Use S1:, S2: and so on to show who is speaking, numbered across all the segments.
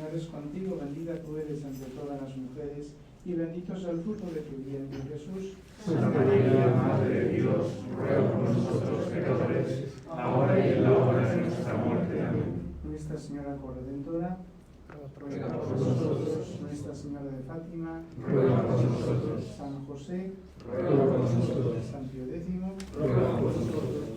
S1: Señor es contigo, bendita tú eres entre todas las mujeres, y bendito es el fruto de tu vientre, Jesús.
S2: Santa María, Madre de Dios, ruega por nosotros pecadores, ahora y en la hora de nuestra muerte. Amén.
S1: Nuestra Señora Corredentora, ruega por nosotros. Nuestra Señora de Fátima,
S2: Ruega por nosotros.
S1: San José,
S2: Ruega por nosotros.
S1: San Pío X,
S2: Ruega por nosotros.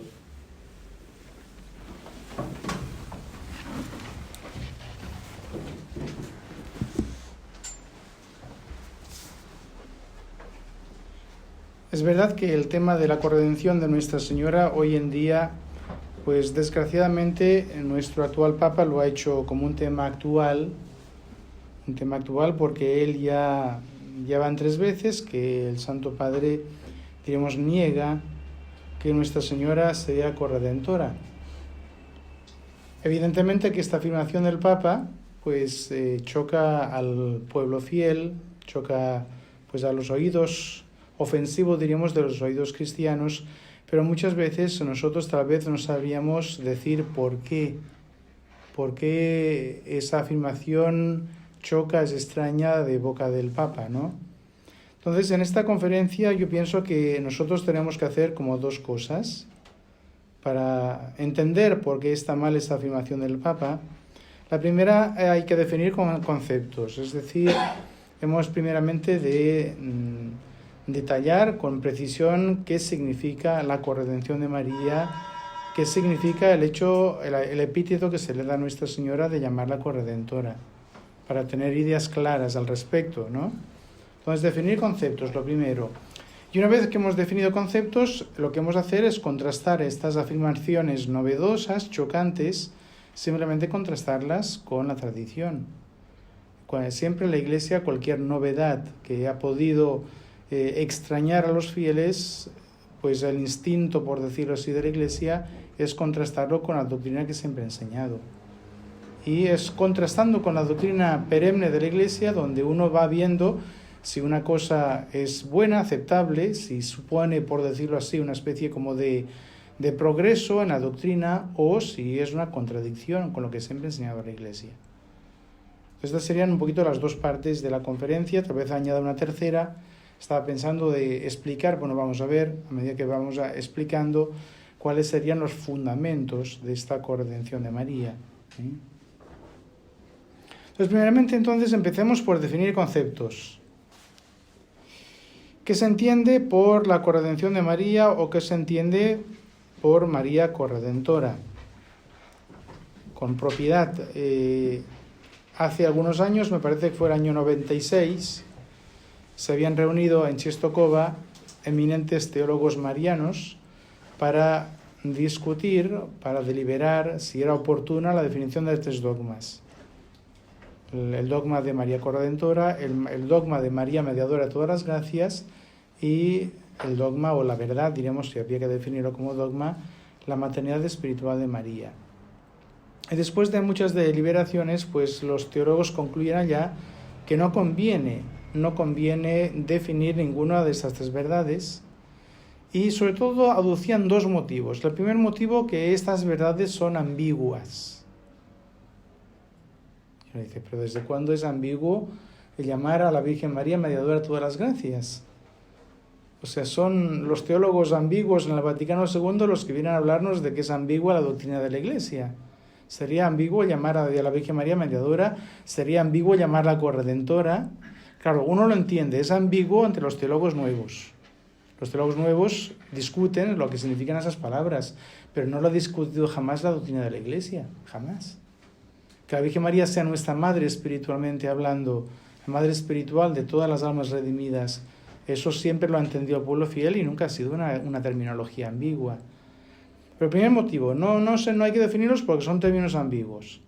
S1: Es verdad que el tema de la corredención de Nuestra Señora hoy en día, pues desgraciadamente nuestro actual Papa lo ha hecho como un tema actual porque él ya van 3 veces que el Santo Padre, digamos, niega que Nuestra Señora sea corredentora. Evidentemente que esta afirmación del Papa pues choca al pueblo fiel, choca pues a los oídos ofensivo, diríamos, de los oídos cristianos, pero muchas veces nosotros tal vez no sabríamos decir por qué esa afirmación choca, es extraña de boca del Papa, ¿no? Entonces, en esta conferencia yo pienso que nosotros tenemos que hacer como 2 cosas para entender por qué está mal esta afirmación del Papa. La primera, hay que definir con conceptos, es decir, hemos primeramente de detallar con precisión qué significa la corredención de María, qué significa el epíteto que se le da a Nuestra Señora de llamarla corredentora, para tener ideas claras al respecto, ¿no? Entonces, definir conceptos, lo primero. Y una vez que hemos definido conceptos, lo que vamos a hacer es contrastar estas afirmaciones novedosas, chocantes, simplemente contrastarlas con la tradición. Siempre la Iglesia, cualquier novedad que ha podido extrañar a los fieles, pues el instinto, por decirlo así, de la Iglesia es contrastarlo con la doctrina que siempre ha enseñado. Y es contrastando con la doctrina perenne de la Iglesia donde uno va viendo si una cosa es buena, aceptable, si supone, por decirlo así, una especie como de progreso en la doctrina, o si es una contradicción con lo que siempre ha enseñado la Iglesia. Estas serían un poquito las 2 partes de la conferencia. Tal vez añada una tercera. Estaba pensando de explicar, bueno, vamos a ver, a medida que vamos explicando, cuáles serían los fundamentos de esta corredención de María. Entonces, primeramente, empecemos por definir conceptos. ¿Qué se entiende por la corredención de María o qué se entiende por María corredentora? Con propiedad. Hace algunos años, me parece que fue el año 96, se habían reunido en Czestochowa eminentes teólogos marianos para discutir, para deliberar si era oportuna la definición de 3 dogmas. El dogma de María corredentora, el dogma de María mediadora de todas las gracias y el dogma, o la verdad, diremos, si había que definirlo como dogma, la maternidad espiritual de María. Y después de muchas deliberaciones, pues los teólogos concluyen ya que no conviene definir ninguna de estas 3 verdades, y sobre todo aducían 2 motivos. El primer motivo, que estas verdades son ambiguas. Y uno dice, pero ¿desde cuándo es ambiguo el llamar a la Virgen María mediadora de todas las gracias? O sea, son los teólogos ambiguos en el Vaticano II los que vienen a hablarnos de que es ambigua la doctrina de la Iglesia. Sería ambiguo llamar a la Virgen María mediadora, sería ambiguo llamarla corredentora. Claro, uno lo entiende, es ambiguo entre los teólogos nuevos. Los teólogos nuevos discuten lo que significan esas palabras, pero no lo ha discutido jamás la doctrina de la Iglesia, jamás. Que la Virgen María sea nuestra madre espiritualmente hablando, la madre espiritual de todas las almas redimidas, eso siempre lo ha entendido el pueblo fiel y nunca ha sido una terminología ambigua. Pero el primer motivo, no hay que definirlos porque son términos ambiguos.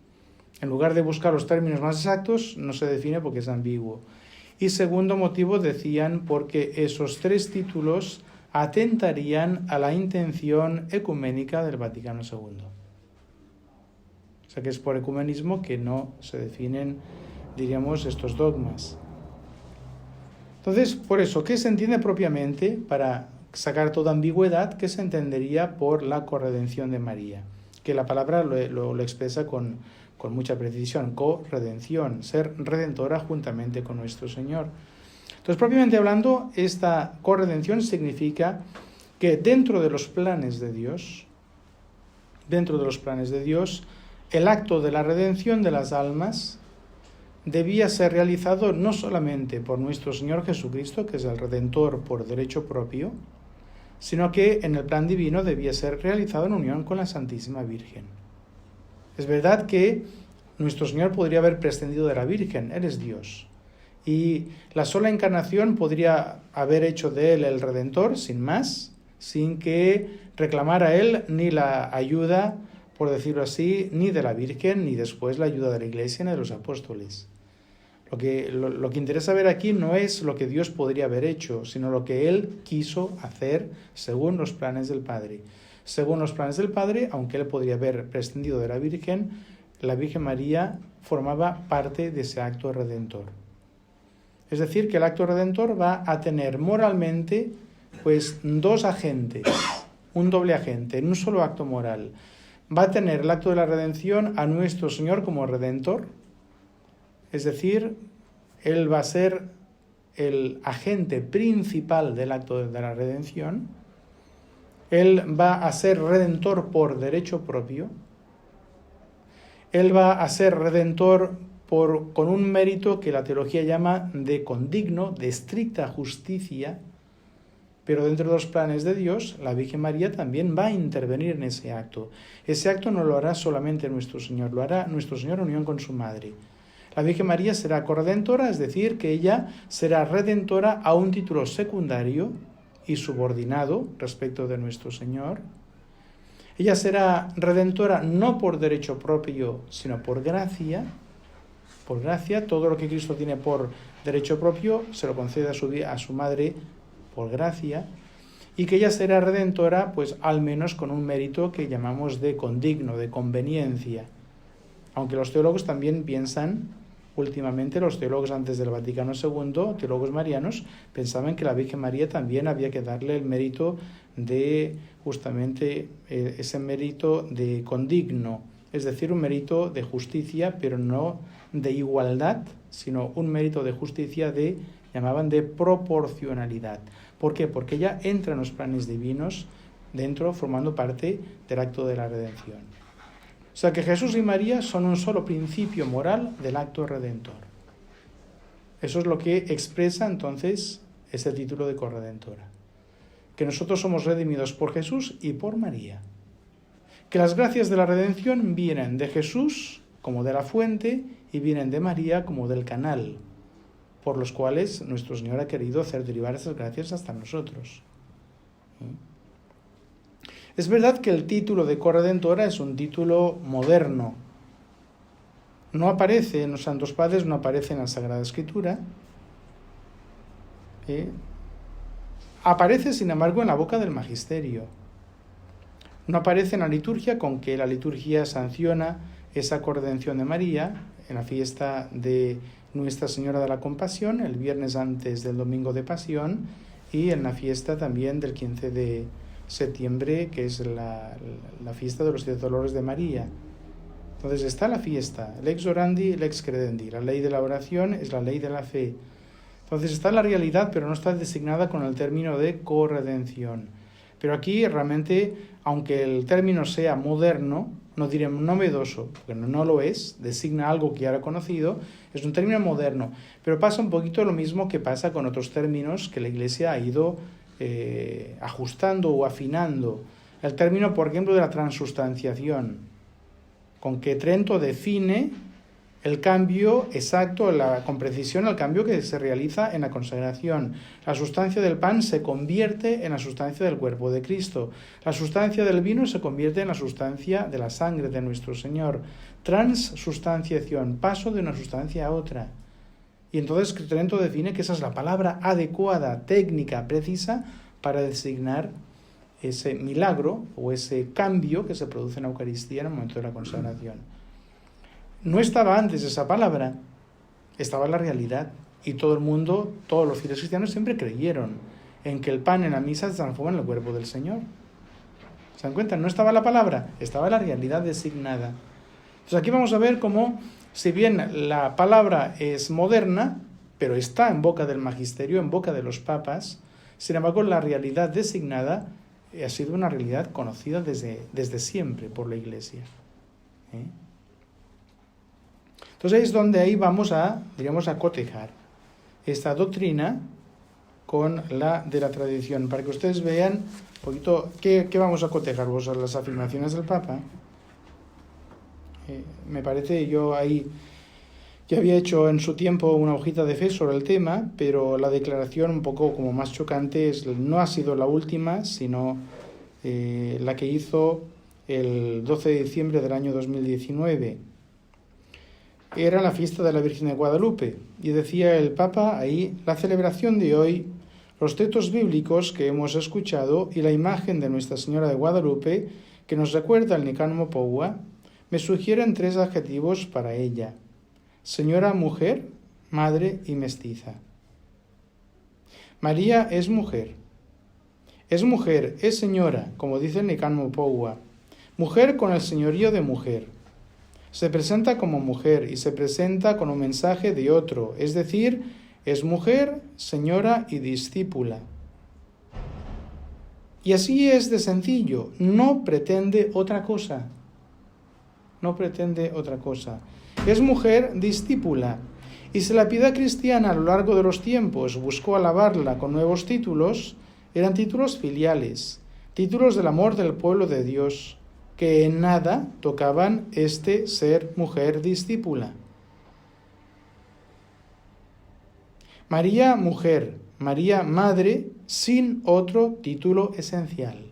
S1: En lugar de buscar los términos más exactos, no se define porque es ambiguo. Y segundo motivo, decían, porque esos 3 títulos atentarían a la intención ecuménica del Vaticano II. O sea que es por ecumenismo que no se definen, diríamos, estos dogmas. Entonces, por eso, ¿qué se entiende propiamente, para sacar toda ambigüedad, qué se entendería por la corredención de María? que la palabra lo expresa con mucha precisión, co-redención, ser redentora juntamente con nuestro Señor. Entonces, propiamente hablando, esta corredención significa que dentro de los planes de Dios, el acto de la redención de las almas debía ser realizado no solamente por nuestro Señor Jesucristo, que es el Redentor por derecho propio, sino que en el plan divino debía ser realizado en unión con la Santísima Virgen. Es verdad que nuestro Señor podría haber prescindido de la Virgen, Él es Dios, y la sola encarnación podría haber hecho de Él el Redentor, sin más, sin que reclamara Él ni la ayuda, por decirlo así, ni de la Virgen, ni después la ayuda de la Iglesia, ni de los apóstoles. Lo que interesa ver aquí no es lo que Dios podría haber hecho, sino lo que Él quiso hacer según los planes del Padre. Según los planes del Padre, aunque Él podría haber prescindido de la Virgen María formaba parte de ese acto redentor. Es decir, que el acto redentor va a tener moralmente pues dos agentes, un doble agente, en un solo acto moral. Va a tener el acto de la redención a nuestro Señor como redentor, es decir, Él va a ser el agente principal del acto de la redención. Él va a ser redentor por derecho propio. Él va a ser redentor con un mérito que la teología llama de condigno, de estricta justicia, pero dentro de los planes de Dios, la Virgen María también va a intervenir en ese acto. Ese acto no lo hará solamente nuestro Señor, lo hará nuestro Señor en unión con su Madre. La Virgen María será corredentora, es decir, que ella será redentora a un título secundario y subordinado respecto de nuestro Señor. Ella será redentora no por derecho propio, sino por gracia. Por gracia, todo lo que Cristo tiene por derecho propio se lo concede a su Madre por gracia. Y que ella será redentora, pues al menos con un mérito que llamamos de condigno, de conveniencia. Aunque los teólogos también piensan, últimamente los teólogos antes del Vaticano II, teólogos marianos, pensaban que la Virgen María también había que darle el mérito de justamente ese mérito de condigno, es decir, un mérito de justicia, pero no de igualdad, sino un mérito de justicia llamaban de proporcionalidad. ¿Por qué? Porque ella entra en los planes divinos dentro, formando parte del acto de la redención. O sea que Jesús y María son un solo principio moral del acto redentor. Eso es lo que expresa entonces ese título de corredentora. Que nosotros somos redimidos por Jesús y por María. Que las gracias de la redención vienen de Jesús como de la fuente y vienen de María como del canal, por los cuales nuestro Señor ha querido hacer derivar esas gracias hasta nosotros. Es verdad que el título de corredentora es un título moderno. No aparece en los Santos Padres, no aparece en la Sagrada Escritura. Aparece, sin embargo, en la boca del Magisterio. No aparece en la liturgia, con que la liturgia sanciona esa corredención de María en la fiesta de Nuestra Señora de la Compasión, el viernes antes del Domingo de Pasión, y en la fiesta también del 15 de septiembre, que es la fiesta de los 7 dolores de María. Entonces está la fiesta, lex orandi, lex credendi, la ley de la oración es la ley de la fe. Entonces está la realidad, pero no está designada con el término de corredención. Pero aquí realmente, aunque el término sea moderno, no diremos novedoso, porque no lo es, designa algo que ya era conocido, es un término moderno, pero pasa un poquito lo mismo que pasa con otros términos que la Iglesia ha ido ajustando o afinando. El término, por ejemplo, de la transustanciación, con que Trento define el cambio exacto, con precisión, el cambio que se realiza en la consagración. La sustancia del pan se convierte en la sustancia del cuerpo de Cristo. La sustancia del vino se convierte en la sustancia de la sangre de nuestro Señor. Transustanciación, paso de una sustancia a otra. Y entonces Trento define que esa es la palabra adecuada, técnica, precisa, para designar ese milagro o ese cambio que se produce en la Eucaristía en el momento de la consagración. No estaba antes esa palabra, estaba la realidad. Y todo el mundo, todos los fieles cristianos siempre creyeron en que el pan en la misa se transforma en el cuerpo del Señor. ¿Se dan cuenta? No estaba la palabra, estaba la realidad designada. Entonces aquí vamos a ver cómo, si bien la palabra es moderna, pero está en boca del magisterio, en boca de los papas, sin embargo la realidad designada ha sido una realidad conocida desde siempre por la Iglesia. Entonces es donde ahí vamos a cotejar esta doctrina con la de la tradición, para que ustedes vean un poquito qué vamos a cotejar vosotros, las afirmaciones del Papa. Me parece, yo ahí ya había hecho en su tiempo una hojita de fe sobre el tema, pero la declaración un poco como más chocante no ha sido la última, sino la que hizo el 12 de diciembre del año 2019. Era la fiesta de la Virgen de Guadalupe, y decía el Papa ahí: la celebración de hoy, los textos bíblicos que hemos escuchado y la imagen de Nuestra Señora de Guadalupe que nos recuerda el Nicánimo Poua, me sugieren 3 adjetivos para ella: Señora, mujer, madre y mestiza. María es mujer, es señora, como dice el Nicánimo Poua, mujer con el señorío de mujer. Se presenta como mujer y se presenta con un mensaje de otro, es decir, es mujer, señora y discípula. Y así es de sencillo, no pretende otra cosa. No pretende otra cosa. Es mujer discípula. Y si la piedad cristiana a lo largo de los tiempos buscó alabarla con nuevos títulos, eran títulos filiales, títulos del amor del pueblo de Dios, que en nada tocaban ser mujer discípula. María mujer, María madre, sin otro título esencial.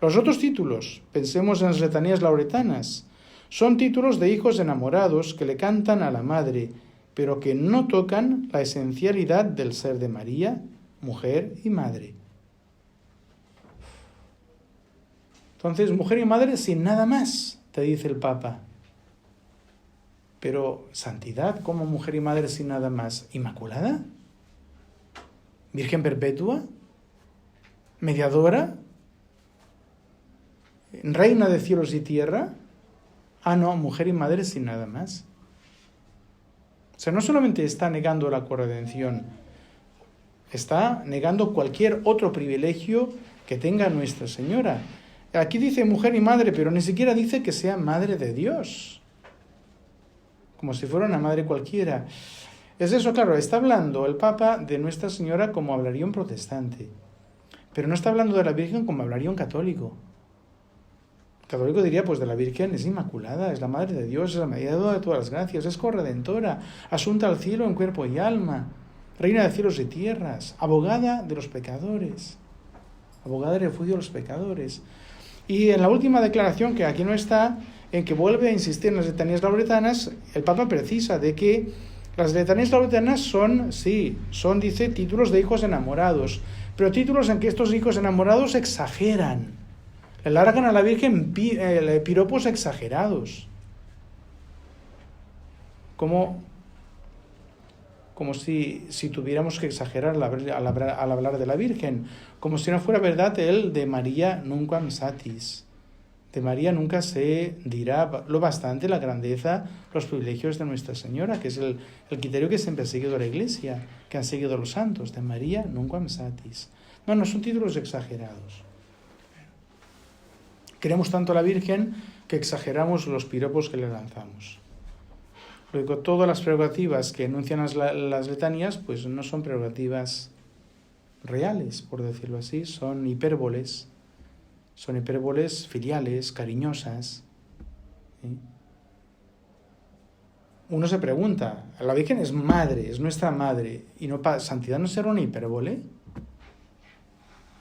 S1: Los otros títulos, pensemos en las letanías lauretanas, son títulos de hijos enamorados que le cantan a la madre, pero que no tocan la esencialidad del ser de María, mujer y madre. Entonces, mujer y madre sin nada más, te dice el Papa. Pero, ¿santidad como mujer y madre sin nada más? ¿Inmaculada? ¿Virgen perpetua? ¿Mediadora? ¿Reina de cielos y tierra? Ah, no, mujer y madre sin nada más. O sea, no solamente está negando la corredención, está negando cualquier otro privilegio que tenga Nuestra Señora. Aquí dice mujer y madre, pero ni siquiera dice que sea madre de Dios, como si fuera una madre cualquiera. Es eso, claro, está hablando el Papa de Nuestra Señora como hablaría un protestante, pero no está hablando de la Virgen como hablaría un católico. El católico diría, pues de la Virgen es inmaculada, es la madre de Dios, es la mediadora de todas las gracias, es corredentora, asunta al cielo en cuerpo y alma, reina de cielos y tierras, abogada de los pecadores, abogada de refugio de los pecadores. Y en la última declaración, que aquí no está, en que vuelve a insistir en las letanías lauretanas, el Papa precisa de que las letanías lauretanas son, dice, títulos de hijos enamorados, pero títulos en que estos hijos enamorados exageran, le largan a la Virgen piropos exagerados, como si tuviéramos que exagerar al hablar de la Virgen, como si no fuera verdad el de María nunquam satis. De María nunca se dirá lo bastante la grandeza, los privilegios de Nuestra Señora, que es el criterio que siempre ha seguido la Iglesia, que han seguido los santos. De María nunquam satis. No son títulos exagerados. Queremos tanto a la Virgen que exageramos los piropos que le lanzamos. Luego, todas las prerrogativas que enuncian las letanías, pues no son prerrogativas reales, por decirlo así, son hipérboles filiales, cariñosas. ¿Sí? Uno se pregunta, la Virgen es madre, es nuestra madre, y ¿santidad no será una hipérbole?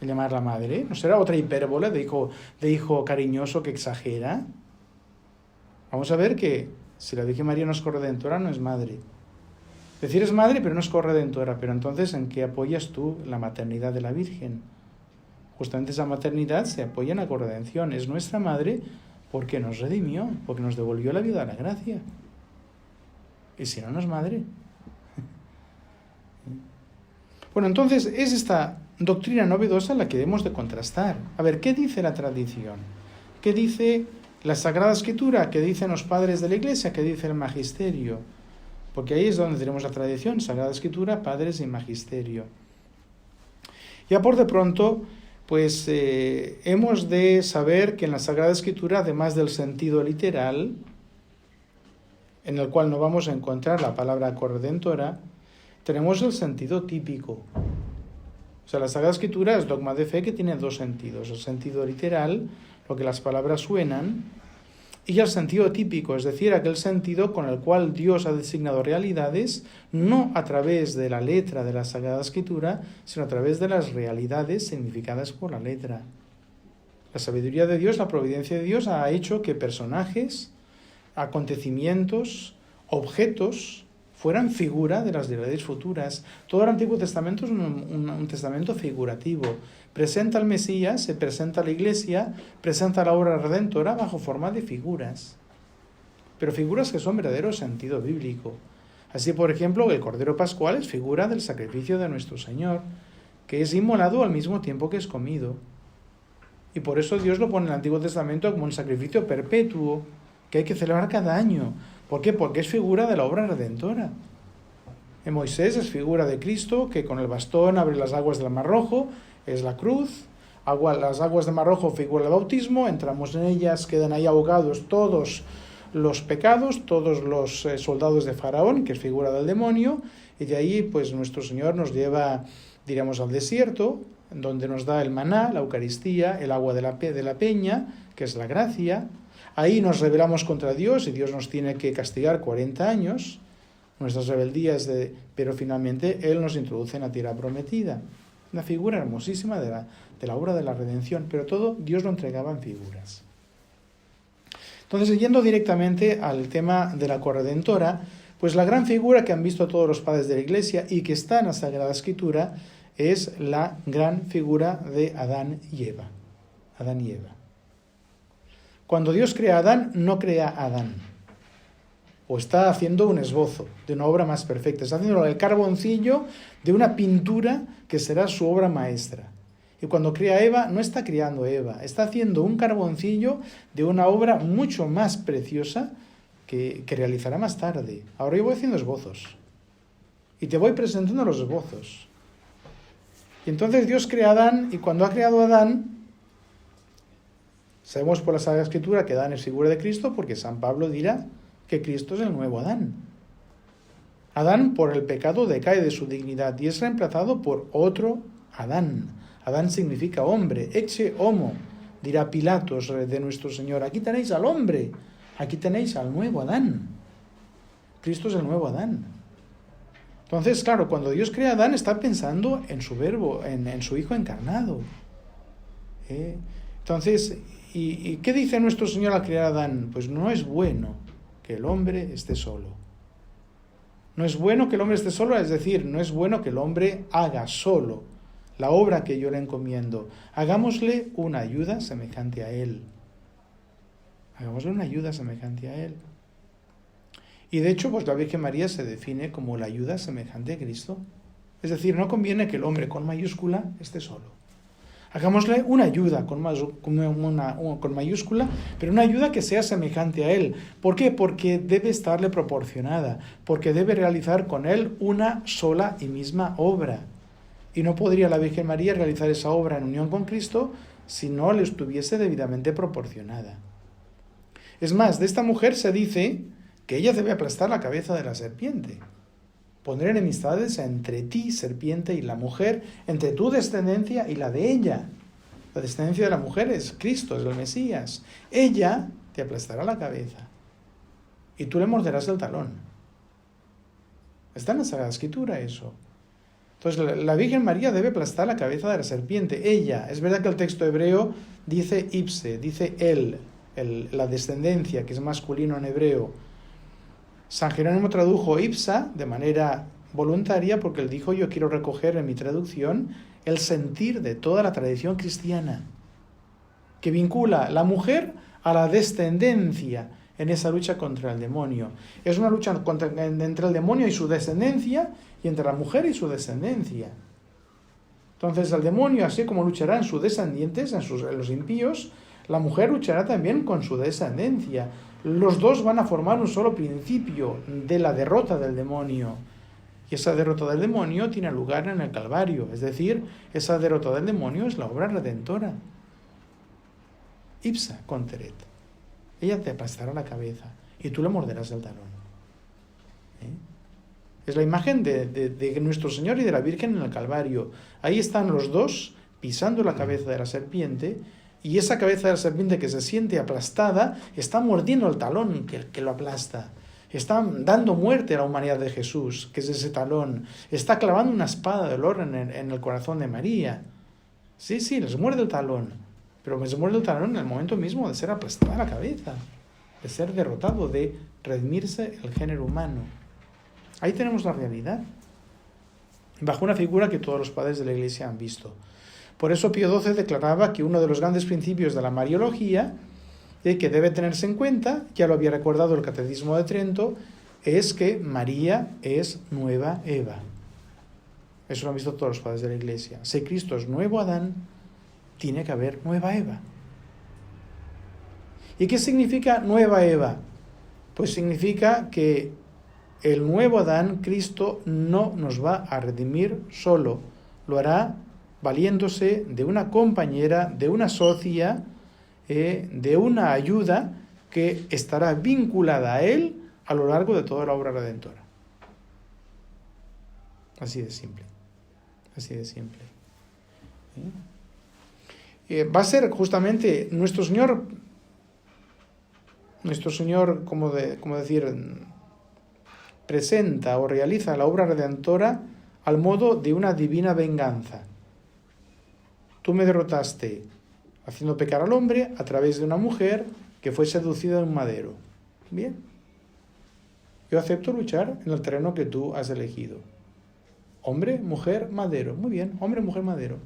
S1: ¿El llamarla madre? ¿No será otra hipérbole de hijo cariñoso que exagera? Vamos a ver que si la Virgen María no es corredentora, no es madre. Decir es madre, pero no es corredentora. Pero entonces, ¿en qué apoyas tú la maternidad de la Virgen? Justamente esa maternidad se apoya en la corredención. Es nuestra madre porque nos redimió, porque nos devolvió la vida a la gracia. Y si no, no es madre. Bueno, entonces es esta doctrina novedosa la que debemos de contrastar. A ver, ¿qué dice la tradición? ¿Qué dice la Sagrada Escritura? ¿Qué dicen los padres de la Iglesia? ¿Qué dice el magisterio? Porque ahí es donde tenemos la tradición, Sagrada Escritura, padres y magisterio. Ya por de pronto, pues hemos de saber que en la Sagrada Escritura, además del sentido literal, en el cual no vamos a encontrar la palabra corredentora, tenemos el sentido típico. O sea, la Sagrada Escritura es dogma de fe que tiene dos sentidos. El sentido literal, lo que las palabras suenan, y el sentido típico, es decir, aquel sentido con el cual Dios ha designado realidades, no a través de la letra de la Sagrada Escritura, sino a través de las realidades significadas por la letra. La sabiduría de Dios, la providencia de Dios ha hecho que personajes, acontecimientos, objetos, fueran figura de las realidades futuras. Todo el Antiguo Testamento es un testamento figurativo. Presenta al Mesías, se presenta a la Iglesia, presenta la obra redentora bajo forma de figuras. Pero figuras que son verdadero sentido bíblico. Así, por ejemplo, el Cordero Pascual es figura del sacrificio de nuestro Señor, que es inmolado al mismo tiempo que es comido. Y por eso Dios lo pone en el Antiguo Testamento como un sacrificio perpetuo, que hay que celebrar cada año. ¿Por qué? Porque es figura de la obra redentora. En Moisés es figura de Cristo, que con el bastón abre las aguas del Mar Rojo, es la cruz. Las aguas del Mar Rojo figura el bautismo, entramos en ellas, quedan ahí ahogados todos los pecados, todos los soldados de Faraón, que es figura del demonio, y de ahí pues nuestro Señor nos lleva, diríamos, al desierto, donde nos da el maná, la Eucaristía, el agua de la peña, que es la gracia. Ahí nos rebelamos contra Dios y Dios nos tiene que castigar 40 años, nuestras rebeldías, pero finalmente Él nos introduce en la tierra prometida. Una figura hermosísima de la obra de la redención, pero todo Dios lo entregaba en figuras. Entonces, yendo directamente al tema de la corredentora, pues la gran figura que han visto todos los padres de la Iglesia y que está en la Sagrada Escritura es la gran figura de Adán y Eva. Adán y Eva. Cuando Dios crea a Adán, no crea a Adán. O está haciendo un esbozo de una obra más perfecta. Está haciendo el carboncillo de una pintura que será su obra maestra. Y cuando crea a Eva, no está creando a Eva. Está haciendo un carboncillo de una obra mucho más preciosa que realizará más tarde. Ahora yo voy haciendo esbozos. Y te voy presentando los esbozos. Y entonces Dios crea a Adán, y cuando ha creado a Adán, sabemos por la Sagrada Escritura que Adán es figura de Cristo, porque San Pablo dirá que Cristo es el nuevo Adán. Adán por el pecado decae de su dignidad y es reemplazado por otro Adán. Adán significa hombre, ecce homo, dirá Pilatos de nuestro Señor. Aquí tenéis al hombre, aquí tenéis al nuevo Adán. Cristo es el nuevo Adán. Entonces, claro, cuando Dios crea a Adán está pensando en su verbo, en su Hijo encarnado. Entonces, ¿y qué dice nuestro Señor al crear a Adán? Pues no es bueno que el hombre esté solo. No es bueno que el hombre esté solo, es decir, no es bueno que el hombre haga solo la obra que yo le encomiendo. Hagámosle una ayuda semejante a él. Hagámosle una ayuda semejante a él. Y de hecho, pues la Virgen María se define como la ayuda semejante a Cristo. Es decir, no conviene que el hombre con mayúscula esté solo. Hagámosle una ayuda con mayúscula, pero una ayuda que sea semejante a Él. ¿Por qué? Porque debe estarle proporcionada, porque debe realizar con Él una sola y misma obra. Y no podría la Virgen María realizar esa obra en unión con Cristo si no le estuviese debidamente proporcionada. Es más, de esta mujer se dice que ella debe aplastar la cabeza de la serpiente. Pondré enemistades entre ti, serpiente, y la mujer, entre tu descendencia y la de ella. La descendencia de la mujer es Cristo, es el Mesías. Ella te aplastará la cabeza y tú le morderás el talón. Está en la Sagrada Escritura eso. Entonces la Virgen María debe aplastar la cabeza de la serpiente. Ella, es verdad que el texto hebreo dice ipse, dice él, la descendencia, que es masculino en hebreo. San Jerónimo tradujo ipsa de manera voluntaria porque él dijo: yo quiero recoger en mi traducción el sentir de toda la tradición cristiana, que vincula la mujer a la descendencia en esa lucha contra el demonio. Es una lucha entre el demonio y su descendencia y entre la mujer y su descendencia. Entonces el demonio, así como luchará en sus descendientes, en los impíos, la mujer luchará también con su descendencia. Los dos van a formar un solo principio de la derrota del demonio. Y esa derrota del demonio tiene lugar en el Calvario. Es decir, esa derrota del demonio es la obra redentora. Ipsa conteret. Ella te aplastará la cabeza y tú le morderás el talón. Es la imagen de nuestro Señor y de la Virgen en el Calvario. Ahí están los dos pisando la cabeza de la serpiente, y esa cabeza de la serpiente que se siente aplastada está mordiendo el talón que lo aplasta. Está dando muerte a la humanidad de Jesús, que es ese talón. Está clavando una espada de dolor en el corazón de María. Sí, les muerde el talón, pero les muerde el talón en el momento mismo de ser aplastada la cabeza, de ser derrotado, de redimirse el género humano. Ahí tenemos la realidad, bajo una figura que todos los padres de la Iglesia han visto. Por eso Pío XII declaraba que uno de los grandes principios de la Mariología, que debe tenerse en cuenta, ya lo había recordado el Catecismo de Trento, es que María es nueva Eva. Eso lo han visto todos los padres de la Iglesia. Si Cristo es nuevo Adán, tiene que haber nueva Eva. ¿Y qué significa nueva Eva? Pues significa que el nuevo Adán, Cristo, no nos va a redimir solo. Lo hará valiéndose de una compañera, de una socia, de una ayuda que estará vinculada a Él a lo largo de toda la obra redentora. Así de simple. Así de simple. Va a ser justamente nuestro Señor, como decir, presenta o realiza la obra redentora al modo de una divina venganza. Tú me derrotaste haciendo pecar al hombre a través de una mujer que fue seducida en un madero. Bien. Yo acepto luchar en el terreno que tú has elegido. Hombre, mujer, madero. Muy bien, hombre, mujer, madero.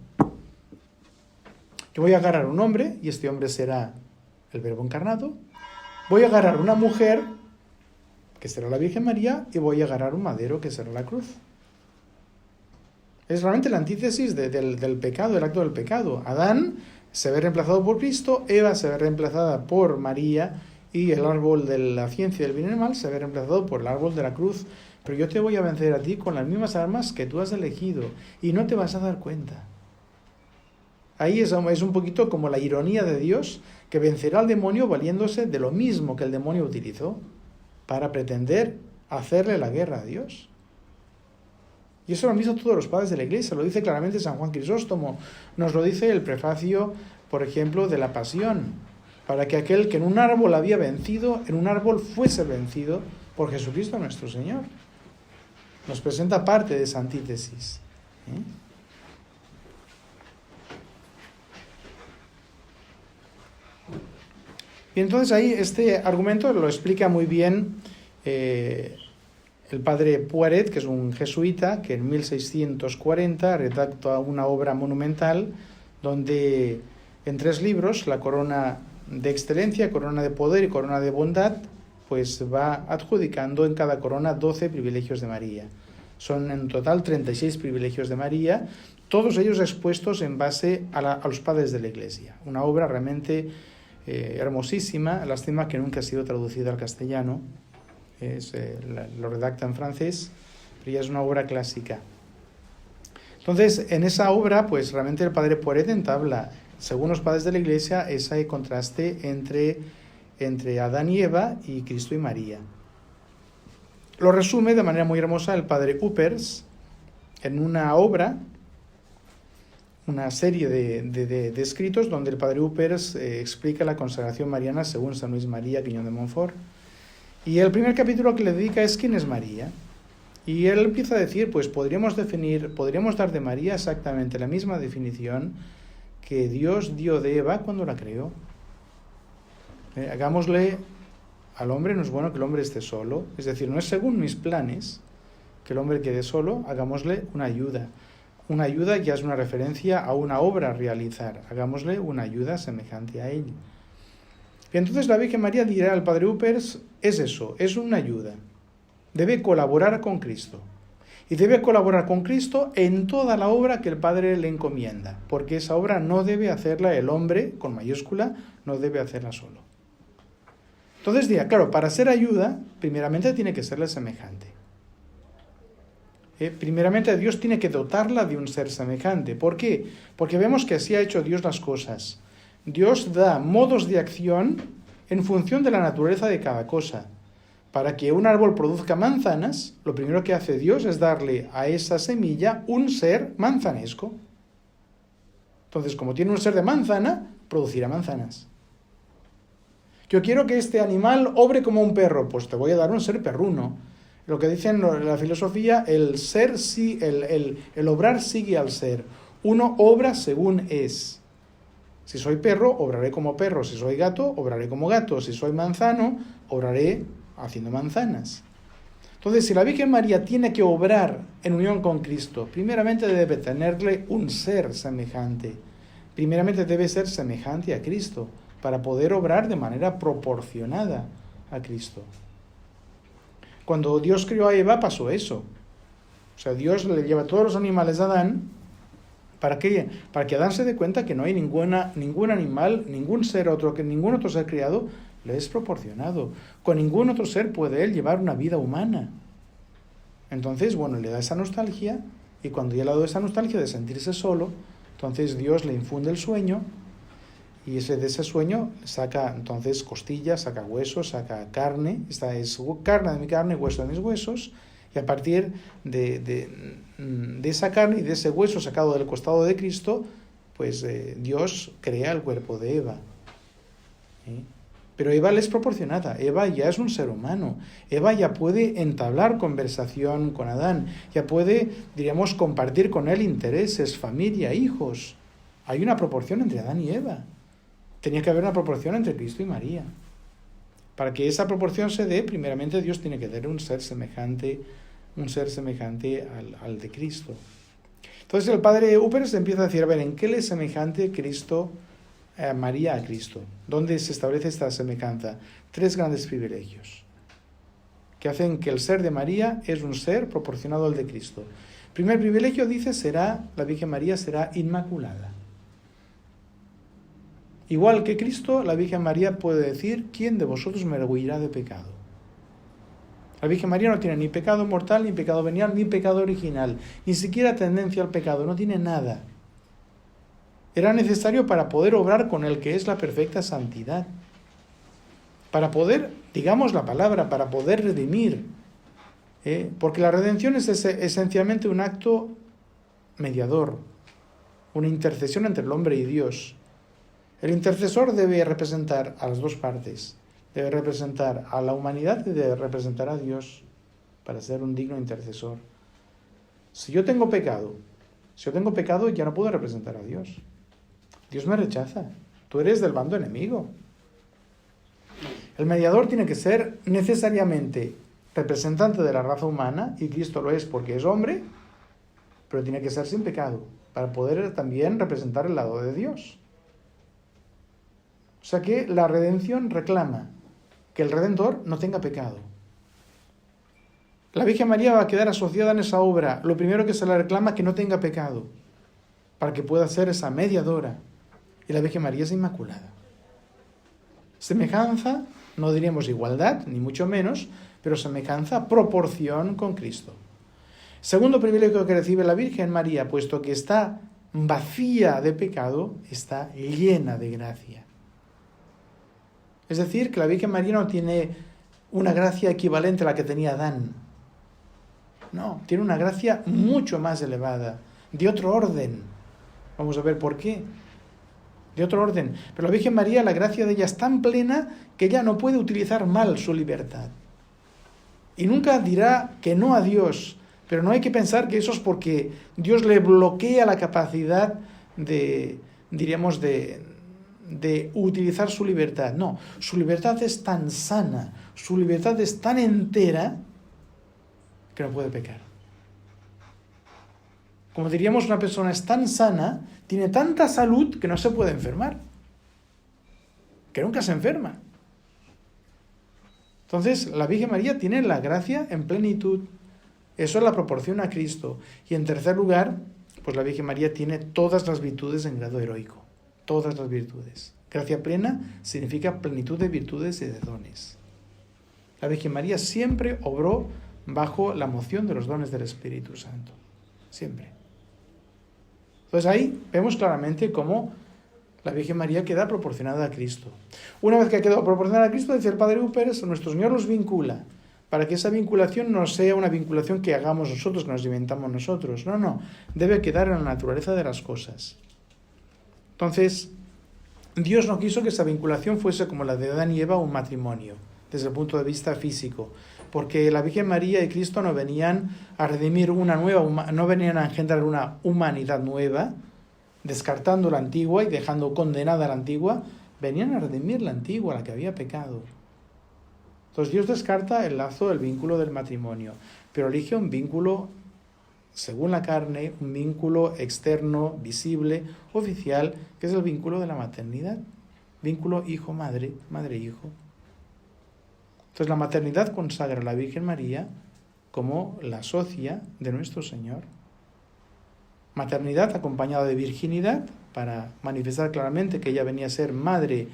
S1: Yo voy a agarrar un hombre, y este hombre será el Verbo encarnado. Voy a agarrar una mujer, que será la Virgen María, y voy a agarrar un madero, que será la cruz. Es realmente la antítesis del pecado, del acto del pecado. Adán se ve reemplazado por Cristo, Eva se ve reemplazada por María, y el árbol de la ciencia del bien y del mal se ve reemplazado por el árbol de la cruz. Pero yo te voy a vencer a ti con las mismas armas que tú has elegido, y no te vas a dar cuenta. Ahí es un poquito como la ironía de Dios, que vencerá al demonio valiéndose de lo mismo que el demonio utilizó para pretender hacerle la guerra a Dios. Y eso lo han visto todos los padres de la Iglesia, lo dice claramente San Juan Crisóstomo, nos lo dice el prefacio, por ejemplo, de la Pasión, para que aquel que en un árbol había vencido, en un árbol fuese vencido por Jesucristo nuestro Señor. Nos presenta parte de esa antítesis. Y entonces ahí este argumento lo explica muy bien el padre Poiret, que es un jesuita, que en 1640 redacta una obra monumental donde en 3 libros, la corona de excelencia, corona de poder y corona de bondad, pues va adjudicando en cada corona 12 privilegios de María. Son en total 36 privilegios de María, todos ellos expuestos en base a los padres de la Iglesia. Una obra realmente hermosísima, lástima que nunca ha sido traducida al castellano. Lo redacta en francés, pero ya es una obra clásica. Entonces, en esa obra, pues realmente el padre Poiret entabla, según los padres de la Iglesia, ese contraste entre Adán y Eva y Cristo y María. Lo resume de manera muy hermosa el padre Uppers en una obra, una serie de escritos donde el padre Uppers explica la consagración mariana según San Luis María Guignon de Montfort. Y el primer capítulo que le dedica es ¿quién es María? Y él empieza a decir, pues podríamos dar de María exactamente la misma definición que Dios dio de Eva cuando la creó. Hagámosle al hombre, no es bueno que el hombre esté solo, es decir, no es según mis planes que el hombre quede solo, hagámosle una ayuda. Una ayuda ya es una referencia a una obra a realizar, hagámosle una ayuda semejante a él. Y entonces la Virgen María dirá al padre Uppers, es eso, es una ayuda. Debe colaborar con Cristo. y debe colaborar con Cristo en toda la obra que el Padre le encomienda, porque esa obra no debe hacerla el hombre, con mayúscula, no debe hacerla solo. Entonces dirá, claro, para ser ayuda, primeramente tiene que serle semejante. Primeramente Dios tiene que dotarla de un ser semejante. ¿Por qué? Porque vemos que así ha hecho Dios las cosas. Dios da modos de acción en función de la naturaleza de cada cosa. Para que un árbol produzca manzanas, lo primero que hace Dios es darle a esa semilla un ser manzanesco. Entonces, como tiene un ser de manzana, producirá manzanas. Yo quiero que este animal obre como un perro, pues te voy a dar un ser perruno. Lo que dicen en la filosofía, el obrar sigue al ser. Uno obra según es. Si soy perro, obraré como perro. Si soy gato, obraré como gato. Si soy manzano, obraré haciendo manzanas. Entonces, si la Virgen María tiene que obrar en unión con Cristo, primeramente debe tenerle un ser semejante. Primeramente debe ser semejante a Cristo, para poder obrar de manera proporcionada a Cristo. Cuando Dios creó a Eva pasó eso. O sea, Dios le lleva todos los animales a Adán. ¿Para qué? Para que Adán se dé cuenta que no hay ningún animal, ningún otro ser creado le es proporcionado. Con ningún otro ser puede él llevar una vida humana. Entonces, bueno, le da esa nostalgia, y cuando ya le ha dado esa nostalgia de sentirse solo, entonces Dios le infunde el sueño, y de ese sueño saca entonces costillas, saca huesos, saca carne. Esta es carne de mi carne, hueso de mis huesos. Y a partir de esa carne y de ese hueso sacado del costado de Cristo, pues Dios crea el cuerpo de Eva. Pero Eva le es proporcionada. Eva ya es un ser humano. Eva ya puede entablar conversación con Adán. Ya puede, diríamos, compartir con él intereses, familia, hijos. Hay una proporción entre Adán y Eva. Tenía que haber una proporción entre Cristo y María. Para que esa proporción se dé, primeramente Dios tiene que tener un ser semejante al de Cristo. Entonces el padre Húperes empieza a decir, a ver, ¿en qué le es semejante María a Cristo? ¿Dónde se establece esta semejanza? 3 grandes privilegios que hacen que el ser de María es un ser proporcionado al de Cristo. Primer privilegio, dice, la Virgen María será inmaculada. Igual que Cristo, la Virgen María puede decir, ¿quién de vosotros me rehuirá de pecado? La Virgen María no tiene ni pecado mortal, ni pecado venial, ni pecado original, ni siquiera tendencia al pecado, no tiene nada. Era necesario para poder obrar con el que es la perfecta santidad. Para poder, digamos la palabra, para poder redimir. Porque la redención es esencialmente un acto mediador, una intercesión entre el hombre y Dios. El intercesor debe representar a las dos partes, debe representar a la humanidad y debe representar a Dios para ser un digno intercesor. Si yo tengo pecado ya no puedo representar a Dios. Dios me rechaza, tú eres del bando enemigo. El mediador tiene que ser necesariamente representante de la raza humana, y Cristo lo es porque es hombre, pero tiene que ser sin pecado, para poder también representar el lado de Dios. O sea que la redención reclama que el Redentor no tenga pecado. La Virgen María va a quedar asociada en esa obra. Lo primero que se le reclama es que no tenga pecado, para que pueda ser esa mediadora. Y la Virgen María es inmaculada. Semejanza, no diríamos igualdad, ni mucho menos, pero semejanza, proporción con Cristo. Segundo privilegio que recibe la Virgen María, puesto que está vacía de pecado, está llena de gracia. Es decir, que la Virgen María no tiene una gracia equivalente a la que tenía Adán. No, tiene una gracia mucho más elevada, de otro orden. Vamos a ver por qué. De otro orden. Pero la Virgen María, la gracia de ella es tan plena que ella no puede utilizar mal su libertad. Y nunca dirá que no a Dios. Pero no hay que pensar que eso es porque Dios le bloquea la capacidad de utilizar su libertad. No, su libertad es tan sana, su libertad es tan entera que no puede pecar. Como diríamos, una persona es tan sana, tiene tanta salud que no se puede enfermar, que nunca se enferma. Entonces, la Virgen María tiene la gracia en plenitud. Eso la proporciona a Cristo. Y en tercer lugar, pues la Virgen María tiene todas las virtudes en grado heroico. Todas las virtudes. Gracia plena significa plenitud de virtudes y de dones. La Virgen María siempre obró bajo la moción de los dones del Espíritu Santo. Siempre. Entonces ahí vemos claramente cómo la Virgen María queda proporcionada a Cristo. Una vez que ha quedado proporcionada a Cristo, dice el Padre Húperes, nuestro Señor los vincula, para que esa vinculación no sea una vinculación que hagamos nosotros, que nos inventamos nosotros. No, debe quedar en la naturaleza de las cosas. Entonces, Dios no quiso que esa vinculación fuese como la de Adán y Eva, un matrimonio, desde el punto de vista físico, porque la Virgen María y Cristo no venían a redimir no venían a engendrar una humanidad nueva, descartando la antigua y dejando condenada la antigua, venían a redimir la antigua, la que había pecado. Entonces Dios descarta el lazo, el vínculo del matrimonio, pero elige un vínculo según la carne, un vínculo externo, visible, oficial, que es el vínculo de la maternidad. Vínculo hijo-madre, madre-hijo. Entonces la maternidad consagra a la Virgen María como la socia de nuestro Señor. Maternidad acompañada de virginidad, para manifestar claramente que ella venía a ser madre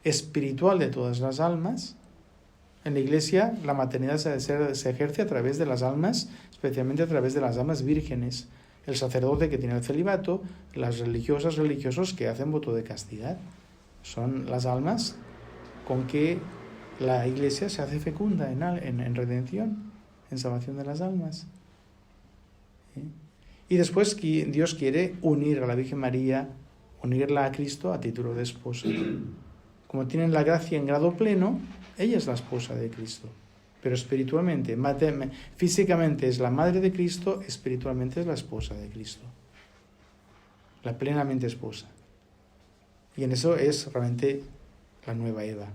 S1: espiritual de todas las almas. En la Iglesia la maternidad se ejerce a través de las almas, especialmente a través de las almas vírgenes. El sacerdote que tiene el celibato, las religiosas, religiosos que hacen voto de castidad. Son las almas con que la Iglesia se hace fecunda en redención, en salvación de las almas. Y después Dios quiere unir a la Virgen María, unirla a Cristo a título de esposa. Como tienen la gracia en grado pleno, ella es la esposa de Cristo. Pero espiritualmente, físicamente es la madre de Cristo, espiritualmente es la esposa de Cristo. La plenamente esposa. Y en eso es realmente la nueva Eva.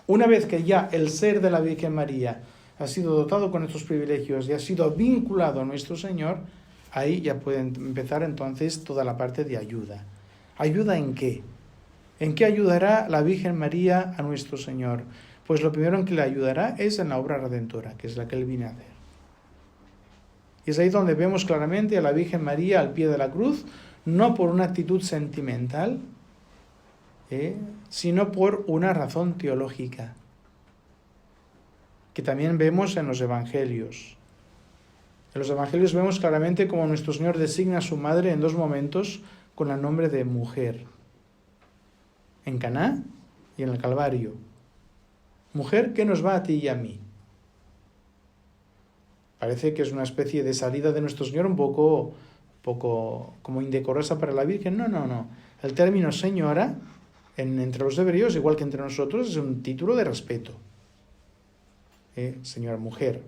S1: Una vez que ya el ser de la Virgen María ha sido dotado con estos privilegios y ha sido vinculado a nuestro Señor, ahí ya puede empezar entonces toda la parte de ayuda. ¿Ayuda en qué? ¿En qué ayudará la Virgen María a nuestro Señor? Pues lo primero en que le ayudará es en la obra redentora, que es la que Él viene a hacer. Y es ahí donde vemos claramente a la Virgen María al pie de la cruz, no por una actitud sentimental, sino por una razón teológica, que también vemos en los Evangelios. En los Evangelios vemos claramente cómo nuestro Señor designa a su madre en dos momentos con el nombre de mujer. En Caná y en el Calvario. Mujer, ¿qué nos va a ti y a mí? Parece que es una especie de salida de nuestro Señor un poco como indecorosa para la Virgen. No. El término señora, entre los hebreos, igual que entre nosotros, es un título de respeto. Señora, mujer.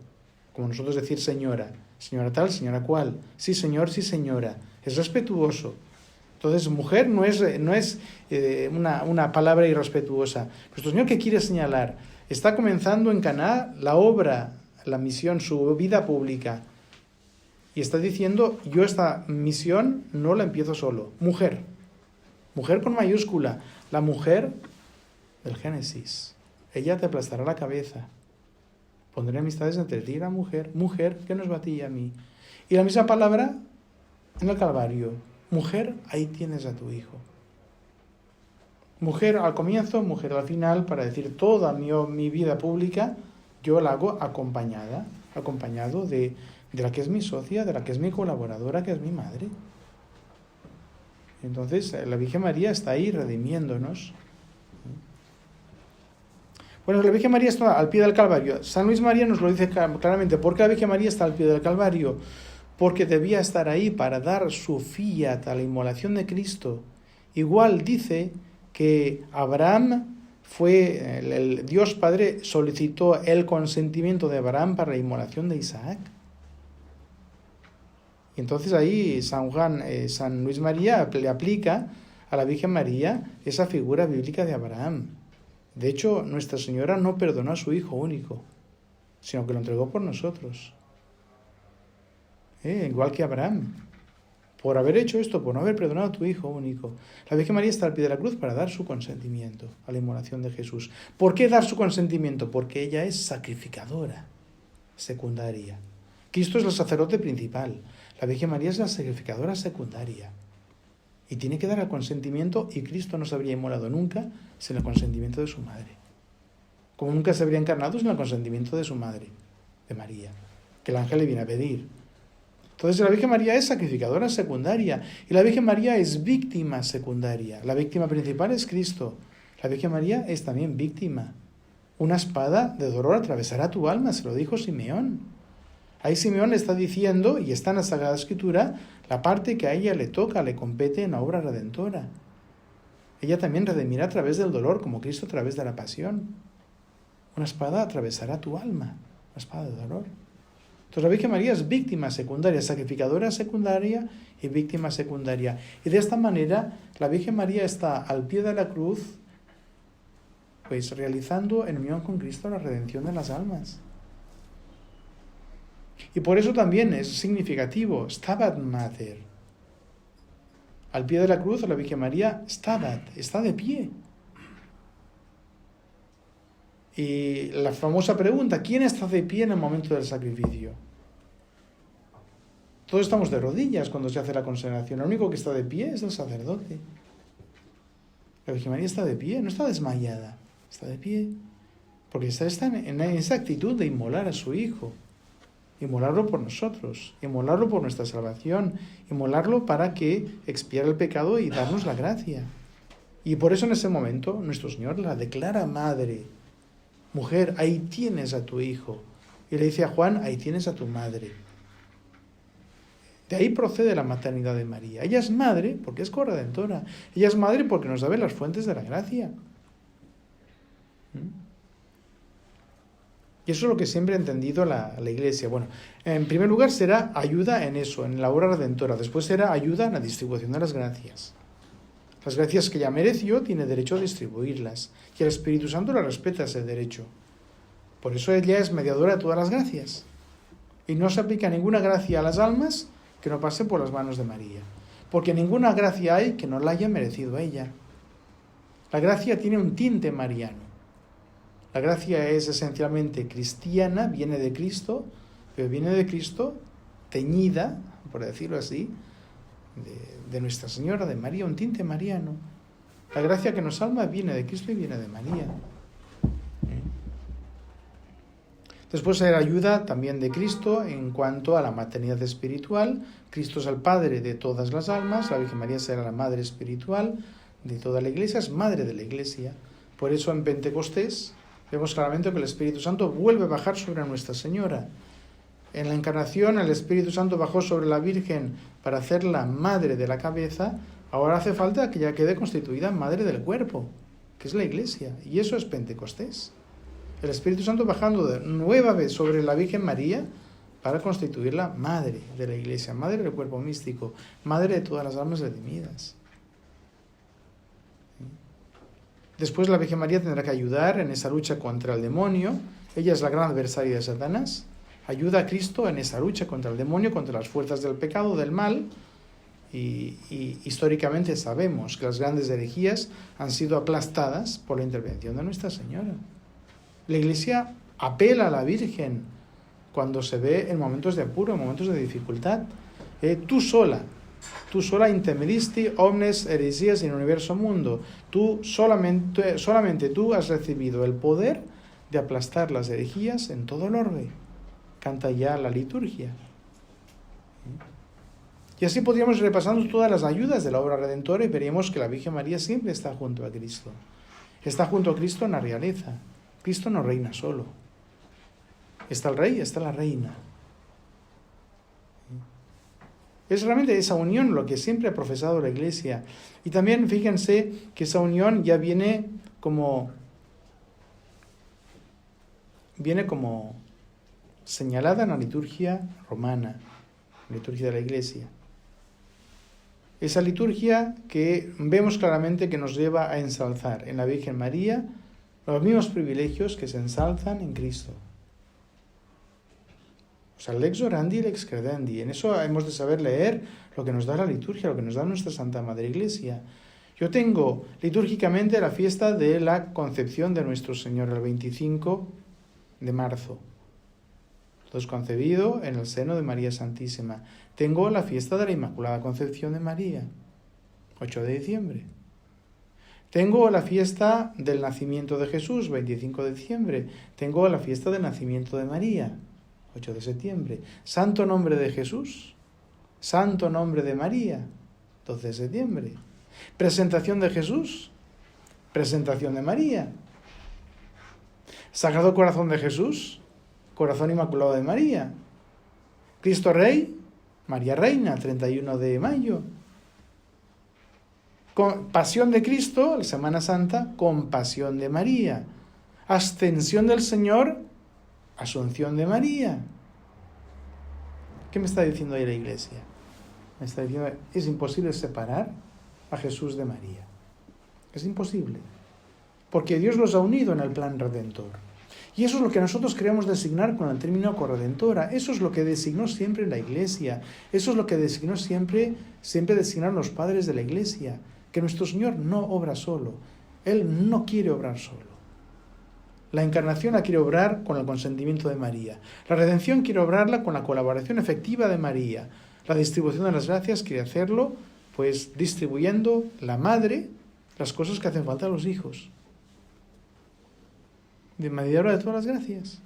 S1: Como nosotros decir señora. Señora tal, señora cual. Sí, señor, sí, señora. Es respetuoso. Entonces, mujer no es una palabra irrespetuosa. Nuestro Señor, ¿qué quiere señalar? Está comenzando en Caná la obra, la misión, su vida pública. Y está diciendo, yo esta misión no la empiezo solo. Mujer. Mujer con mayúscula. La mujer del Génesis. Ella te aplastará la cabeza. Pondré amistades entre ti y la mujer. Mujer, ¿qué nos va a ti y a mí? Y la misma palabra en el Calvario. Mujer, ahí tienes a tu hijo. Mujer al comienzo, mujer al final, para decir toda mi vida pública, yo la hago acompañado de la que es mi socia, de la que es mi colaboradora, que es mi madre. Entonces, la Virgen María está ahí redimiéndonos. Bueno, la Virgen María está al pie del Calvario. San Luis María nos lo dice claramente. ¿Por qué la Virgen María está al pie del Calvario? Porque debía estar ahí para dar su fiat a la inmolación de Cristo. Igual dice que Abraham el Dios Padre solicitó el consentimiento de Abraham para la inmolación de Isaac. Y entonces ahí San Luis María le aplica a la Virgen María esa figura bíblica de Abraham. De hecho, Nuestra Señora no perdonó a su Hijo único, sino que lo entregó por nosotros. Igual que Abraham. Por haber hecho esto, por no haber perdonado a tu Hijo único. La Virgen María está al pie de la cruz para dar su consentimiento a la inmolación de Jesús. ¿Por qué dar su consentimiento? Porque ella es sacrificadora secundaria. Cristo es el sacerdote principal. La Virgen María es la sacrificadora secundaria. Y tiene que dar el consentimiento, y Cristo no se habría inmolado nunca sin el consentimiento de su madre. Como nunca se habría encarnado sin el consentimiento de su madre, de María, que el ángel le viene a pedir. Entonces la Virgen María es sacrificadora secundaria y la Virgen María es víctima secundaria. La víctima principal es Cristo. La Virgen María es también víctima. Una espada de dolor atravesará tu alma, se lo dijo Simeón. Ahí Simeón le está diciendo, y está en la Sagrada Escritura, la parte que a ella le toca, le compete en la obra redentora. Ella también redimirá a través del dolor, como Cristo a través de la pasión. Una espada atravesará tu alma, una espada de dolor. Entonces la Virgen María es víctima secundaria, sacrificadora secundaria y víctima secundaria. Y de esta manera la Virgen María está al pie de la cruz, pues realizando en unión con Cristo la redención de las almas. Y por eso también es significativo, Stabat Mater. Al pie de la cruz la Virgen María está de pie. Y la famosa pregunta, ¿quién está de pie en el momento del sacrificio? Todos estamos de rodillas cuando se hace la consagración. El único que está de pie es el sacerdote. La Virgen María está de pie, no está desmayada, está de pie. Porque está en esa actitud de inmolar a su Hijo. Inmolarlo por nosotros, inmolarlo por nuestra salvación, inmolarlo para que expiara el pecado y darnos la gracia. Y por eso en ese momento nuestro Señor la declara madre. Mujer, ahí tienes a tu hijo. Y le dice a Juan, ahí tienes a tu madre. De ahí procede la maternidad de María. Ella es madre porque es corredentora. Ella es madre porque nos da las fuentes de la gracia. Y eso es lo que siempre ha entendido la Iglesia. Bueno, en primer lugar será ayuda en eso, en la obra redentora. Después será ayuda en la distribución de las gracias. Las gracias que ella mereció, tiene derecho a distribuirlas. Y el Espíritu Santo le respeta ese derecho. Por eso ella es mediadora de todas las gracias. Y no se aplica ninguna gracia a las almas que no pase por las manos de María. Porque ninguna gracia hay que no la haya merecido ella. La gracia tiene un tinte mariano. La gracia es esencialmente cristiana, viene de Cristo, pero viene de Cristo teñida, por decirlo así, de Nuestra Señora, de María, un tinte mariano. La gracia que nos salva viene de Cristo y viene de María. Después hay ayuda también de Cristo en cuanto a la maternidad espiritual. Cristo es el Padre de todas las almas, la Virgen María será la Madre espiritual de toda la Iglesia, es Madre de la Iglesia. Por eso en Pentecostés vemos claramente que el Espíritu Santo vuelve a bajar sobre Nuestra Señora. En la Encarnación el Espíritu Santo bajó sobre la Virgen para hacerla madre de la cabeza. Ahora hace falta que ya quede constituida madre del cuerpo, que es la Iglesia. Y eso es Pentecostés. El Espíritu Santo bajando de nueva vez sobre la Virgen María para constituirla madre de la Iglesia, madre del cuerpo místico, madre de todas las almas redimidas. Después la Virgen María tendrá que ayudar en esa lucha contra el demonio. Ella es la gran adversaria de Satanás. Ayuda a Cristo en esa lucha contra el demonio, contra las fuerzas del pecado, del mal. Y históricamente sabemos que las grandes herejías han sido aplastadas por la intervención de Nuestra Señora. La Iglesia apela a la Virgen cuando se ve en momentos de apuro, en momentos de dificultad. Tú sola intermedisti omnes heresías in universo mundo. Solamente tú has recibido el poder de aplastar las herejías en todo el orbe. Canta ya la liturgia. Y así podríamos ir repasando todas las ayudas de la obra redentora y veríamos que la Virgen María siempre está junto a Cristo. Está junto a Cristo en la realeza. Cristo no reina solo. Está el rey, está la reina. Es realmente esa unión lo que siempre ha profesado la Iglesia. Y también fíjense que esa unión ya viene como señalada en la liturgia romana, la liturgia de la Iglesia. Esa liturgia que vemos claramente que nos lleva a ensalzar en la Virgen María los mismos privilegios que se ensalzan en Cristo. O sea, lex orandi y lex credendi. En eso hemos de saber leer lo que nos da la liturgia, lo que nos da nuestra Santa Madre Iglesia. Yo tengo litúrgicamente la fiesta de la Concepción de Nuestro Señor, el 25 de marzo. Entonces, concebido en el seno de María Santísima. Tengo la fiesta de la Inmaculada Concepción de María, 8 de diciembre. Tengo la fiesta del nacimiento de Jesús, 25 de diciembre. Tengo la fiesta del nacimiento de María, 8 de septiembre. Santo nombre de Jesús, Santo nombre de María, 12 de septiembre. Presentación de Jesús, presentación de María. Sagrado Corazón de Jesús, Corazón Inmaculado de María. Cristo Rey, María Reina, 31 de mayo. Pasión de Cristo, la Semana Santa, Compasión de María. Ascensión del Señor, Asunción de María. ¿Qué me está diciendo ahí la Iglesia? Me está diciendo, es imposible separar a Jesús de María. Es imposible. Porque Dios los ha unido en el plan redentor. Y eso es lo que nosotros queremos designar con el término corredentora. Eso es lo que designó siempre la Iglesia. Eso es lo que designó siempre designaron los padres de la Iglesia. Que nuestro Señor no obra solo. Él no quiere obrar solo. La encarnación la quiere obrar con el consentimiento de María. La redención quiere obrarla con la colaboración efectiva de María. La distribución de las gracias quiere hacerlo, pues distribuyendo la madre las cosas que hacen falta a los hijos. De mediadora de todas las gracias.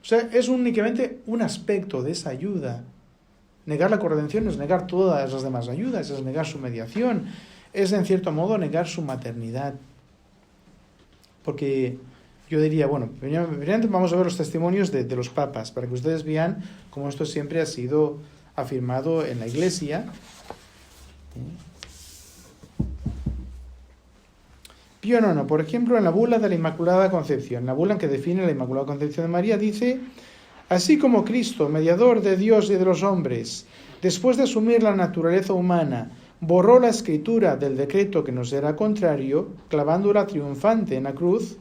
S1: O sea, es únicamente un aspecto de esa ayuda. Negar la corredención es negar todas las demás ayudas, es negar su mediación, es en cierto modo negar su maternidad. Porque yo diría, bueno, primeramente vamos a ver los testimonios de los papas, para que ustedes vean cómo esto siempre ha sido afirmado en la Iglesia. Pío IX, por ejemplo, en la bula de la Inmaculada Concepción, la bula en que define la Inmaculada Concepción de María, dice: así como Cristo, mediador de Dios y de los hombres, después de asumir la naturaleza humana, borró la escritura del decreto que nos era contrario, clavándola triunfante en la cruz,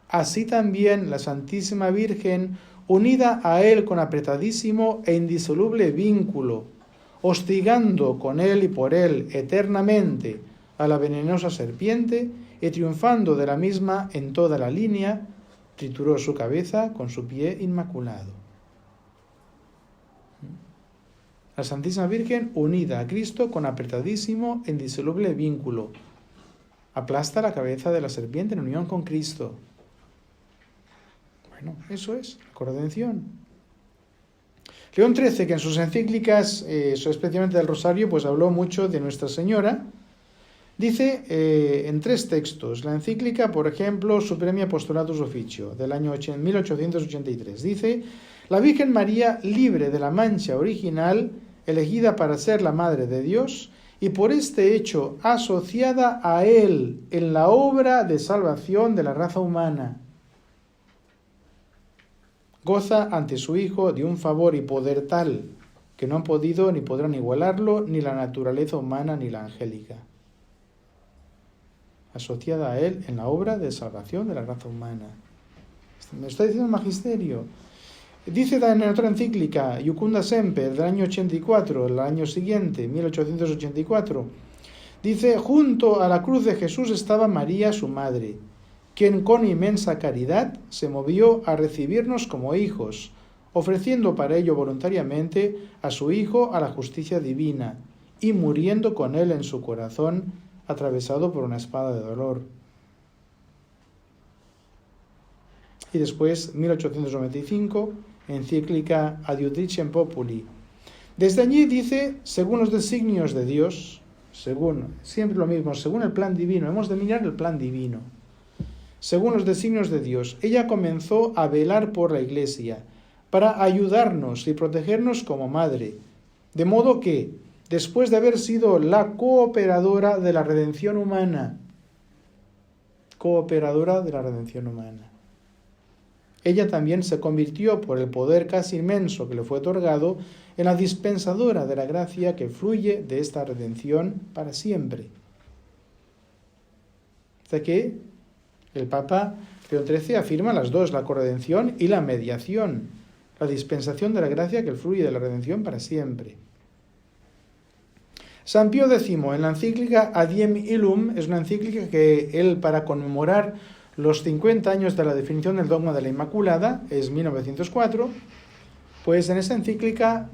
S1: así también la Santísima Virgen, unida a Él con apretadísimo e indisoluble vínculo, hostigando con Él y por Él eternamente a la venenosa serpiente, y triunfando de la misma en toda la línea, trituró su cabeza con su pie inmaculado. La Santísima Virgen, unida a Cristo con apretadísimo e indisoluble vínculo, aplasta la cabeza de la serpiente en unión con Cristo. Bueno, eso es la corredención. León XIII, que en sus encíclicas, especialmente del Rosario, pues habló mucho de Nuestra Señora, dice en 3 textos, la encíclica, por ejemplo, Supremi Apostolatus Officio, del año 1883, dice: la Virgen María, libre de la mancha original, elegida para ser la Madre de Dios, y por este hecho asociada a Él en la obra de salvación de la raza humana, goza ante su Hijo de un favor y poder tal que no han podido ni podrán igualarlo ni la naturaleza humana ni la angélica. Asociada a Él en la obra de salvación de la raza humana. Me está diciendo el Magisterio. Dice también en otra encíclica, Iucunda Semper, del año 84, el año siguiente, 1884, dice: junto a la cruz de Jesús estaba María, su madre, quien con inmensa caridad se movió a recibirnos como hijos, ofreciendo para ello voluntariamente a su Hijo a la justicia divina, y muriendo con Él en su corazón, atravesado por una espada de dolor. Y después, 1895, encíclica Adiutricem Populi. Desde allí dice: según los designios de Dios, siempre lo mismo, según el plan divino, hemos de mirar el plan divino. Según los designios de Dios, ella comenzó a velar por la Iglesia, para ayudarnos y protegernos como madre, de modo que, después de haber sido la cooperadora de la redención humana, ella también se convirtió, por el poder casi inmenso que le fue otorgado, en la dispensadora de la gracia que fluye de esta redención para siempre. Hasta que el Papa León XIII afirma las dos, la corredención y la mediación, la dispensación de la gracia que fluye de la redención para siempre. San Pío X, en la encíclica Adiem Illum, es una encíclica que él, para conmemorar los 50 años de la definición del dogma de la Inmaculada, es 1904, pues en esa encíclica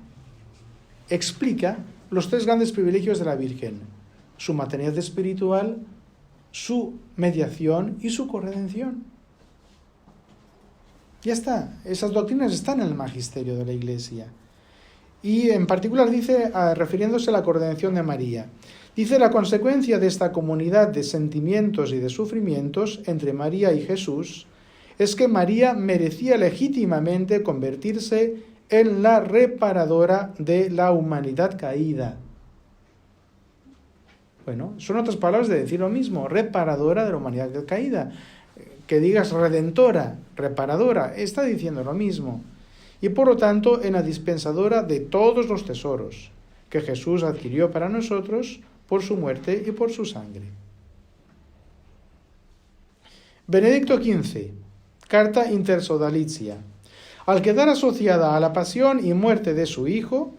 S1: explica los 3 grandes privilegios de la Virgen: su maternidad espiritual, su mediación y su corredención. Ya está, esas doctrinas están en el magisterio de la Iglesia. Y en particular dice, refiriéndose a la corredención de María, dice: la consecuencia de esta comunidad de sentimientos y de sufrimientos entre María y Jesús es que María merecía legítimamente convertirse en la reparadora de la humanidad caída. Bueno, son otras palabras de decir lo mismo: reparadora de la humanidad caída. Que digas redentora, reparadora, está diciendo lo mismo. Y por lo tanto, en la dispensadora de todos los tesoros que Jesús adquirió para nosotros por su muerte y por su sangre. Benedicto XV, carta intersodalicia. Al quedar asociada a la pasión y muerte de su Hijo,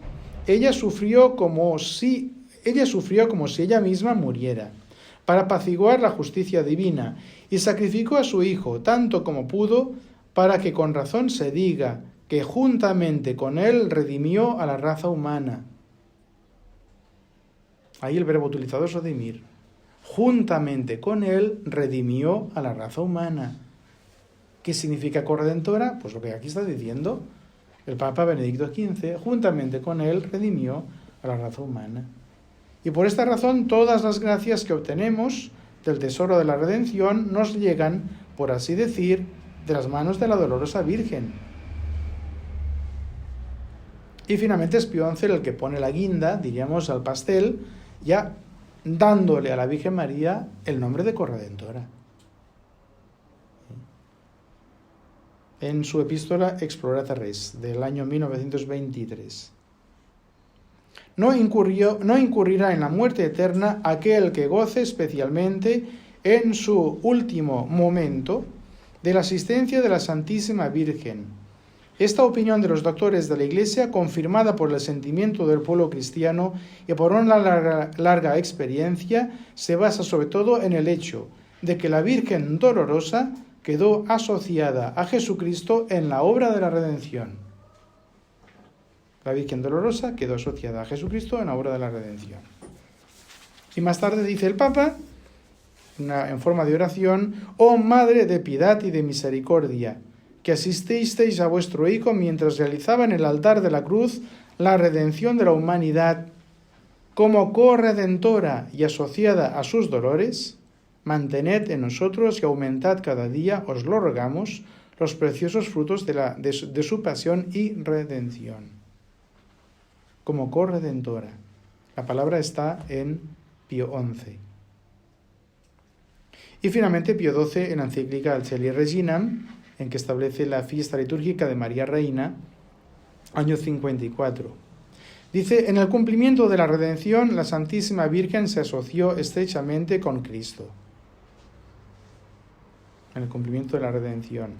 S1: ella sufrió como si ella misma muriera, para apaciguar la justicia divina, y sacrificó a su Hijo tanto como pudo, para que con razón se diga que juntamente con él redimió a la raza humana. Ahí el verbo utilizado es redimir. Juntamente con él redimió a la raza humana. ¿Qué significa corredentora? Pues lo que aquí está diciendo el Papa Benedicto XV: juntamente con él redimió a la raza humana. Y por esta razón todas las gracias que obtenemos del tesoro de la redención nos llegan, por así decir, de las manos de la dolorosa Virgen. Y finalmente es Pío XI el que pone la guinda, diríamos, al pastel, ya dándole a la Virgen María el nombre de corredentora. En su epístola Explorata Res, del año 1923. No incurrirá en la muerte eterna aquel que goce especialmente en su último momento de la asistencia de la Santísima Virgen. Esta opinión de los doctores de la Iglesia, confirmada por el sentimiento del pueblo cristiano y por una larga experiencia, se basa sobre todo en el hecho de que la Virgen dolorosa quedó asociada a Jesucristo en la obra de la redención. La Virgen dolorosa quedó asociada a Jesucristo en la obra de la redención. Y más tarde dice el Papa, en forma de oración: oh Madre de piedad y de misericordia, que asististeis a vuestro Hijo mientras realizaba en el altar de la cruz la redención de la humanidad, como corredentora y asociada a sus dolores, mantened en nosotros y aumentad cada día, os lo rogamos, los preciosos frutos de su pasión y redención. Como corredentora. La palabra está en Pío XI. Y finalmente Pío XII en la encíclica Alcelia Reginam, en que establece la fiesta litúrgica de María Reina, año 54. Dice: en el cumplimiento de la redención, la Santísima Virgen se asoció estrechamente con Cristo. En el cumplimiento de la redención.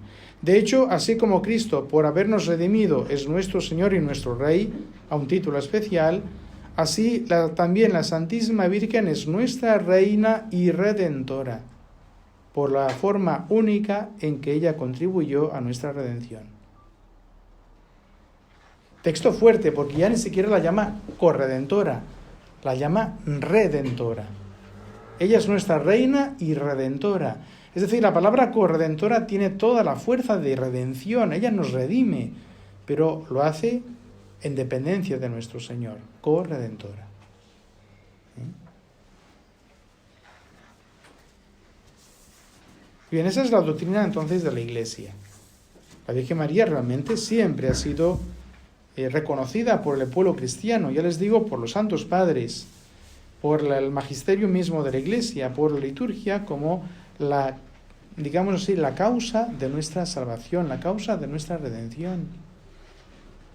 S1: De hecho, así como Cristo, por habernos redimido, es nuestro Señor y nuestro Rey, a un título especial, así también la Santísima Virgen es nuestra Reina y Redentora, por la forma única en que ella contribuyó a nuestra redención. Texto fuerte, porque ya ni siquiera la llama corredentora, la llama redentora. Ella es nuestra Reina y Redentora. Es decir, la palabra corredentora tiene toda la fuerza de redención. Ella nos redime, pero lo hace en dependencia de nuestro Señor. Corredentora. Bien, esa es la doctrina entonces de la Iglesia. La Virgen María realmente siempre ha sido reconocida por el pueblo cristiano, ya les digo, por los santos padres, por el magisterio mismo de la Iglesia, por la liturgia, como la, digamos así, la causa de nuestra salvación, la causa de nuestra redención,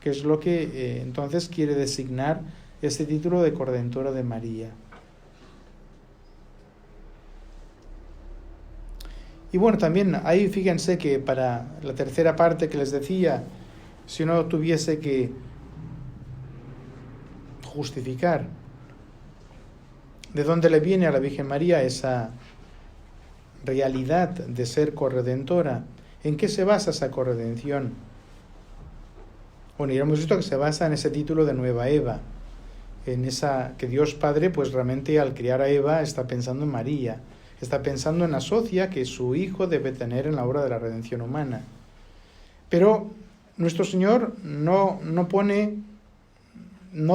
S1: que es lo que entonces quiere designar este título de Corredentora de María. Y bueno, también ahí fíjense que para la tercera parte que les decía, si uno tuviese que justificar de dónde le viene a la Virgen María esa realidad de ser corredentora. ¿En qué se basa esa corredención? Bueno, ya hemos visto que se basa en ese título de Nueva Eva, en esa que Dios Padre, pues realmente al criar a Eva está pensando en María, está pensando en la socia que su hijo debe tener en la obra de la redención humana. Pero nuestro Señor no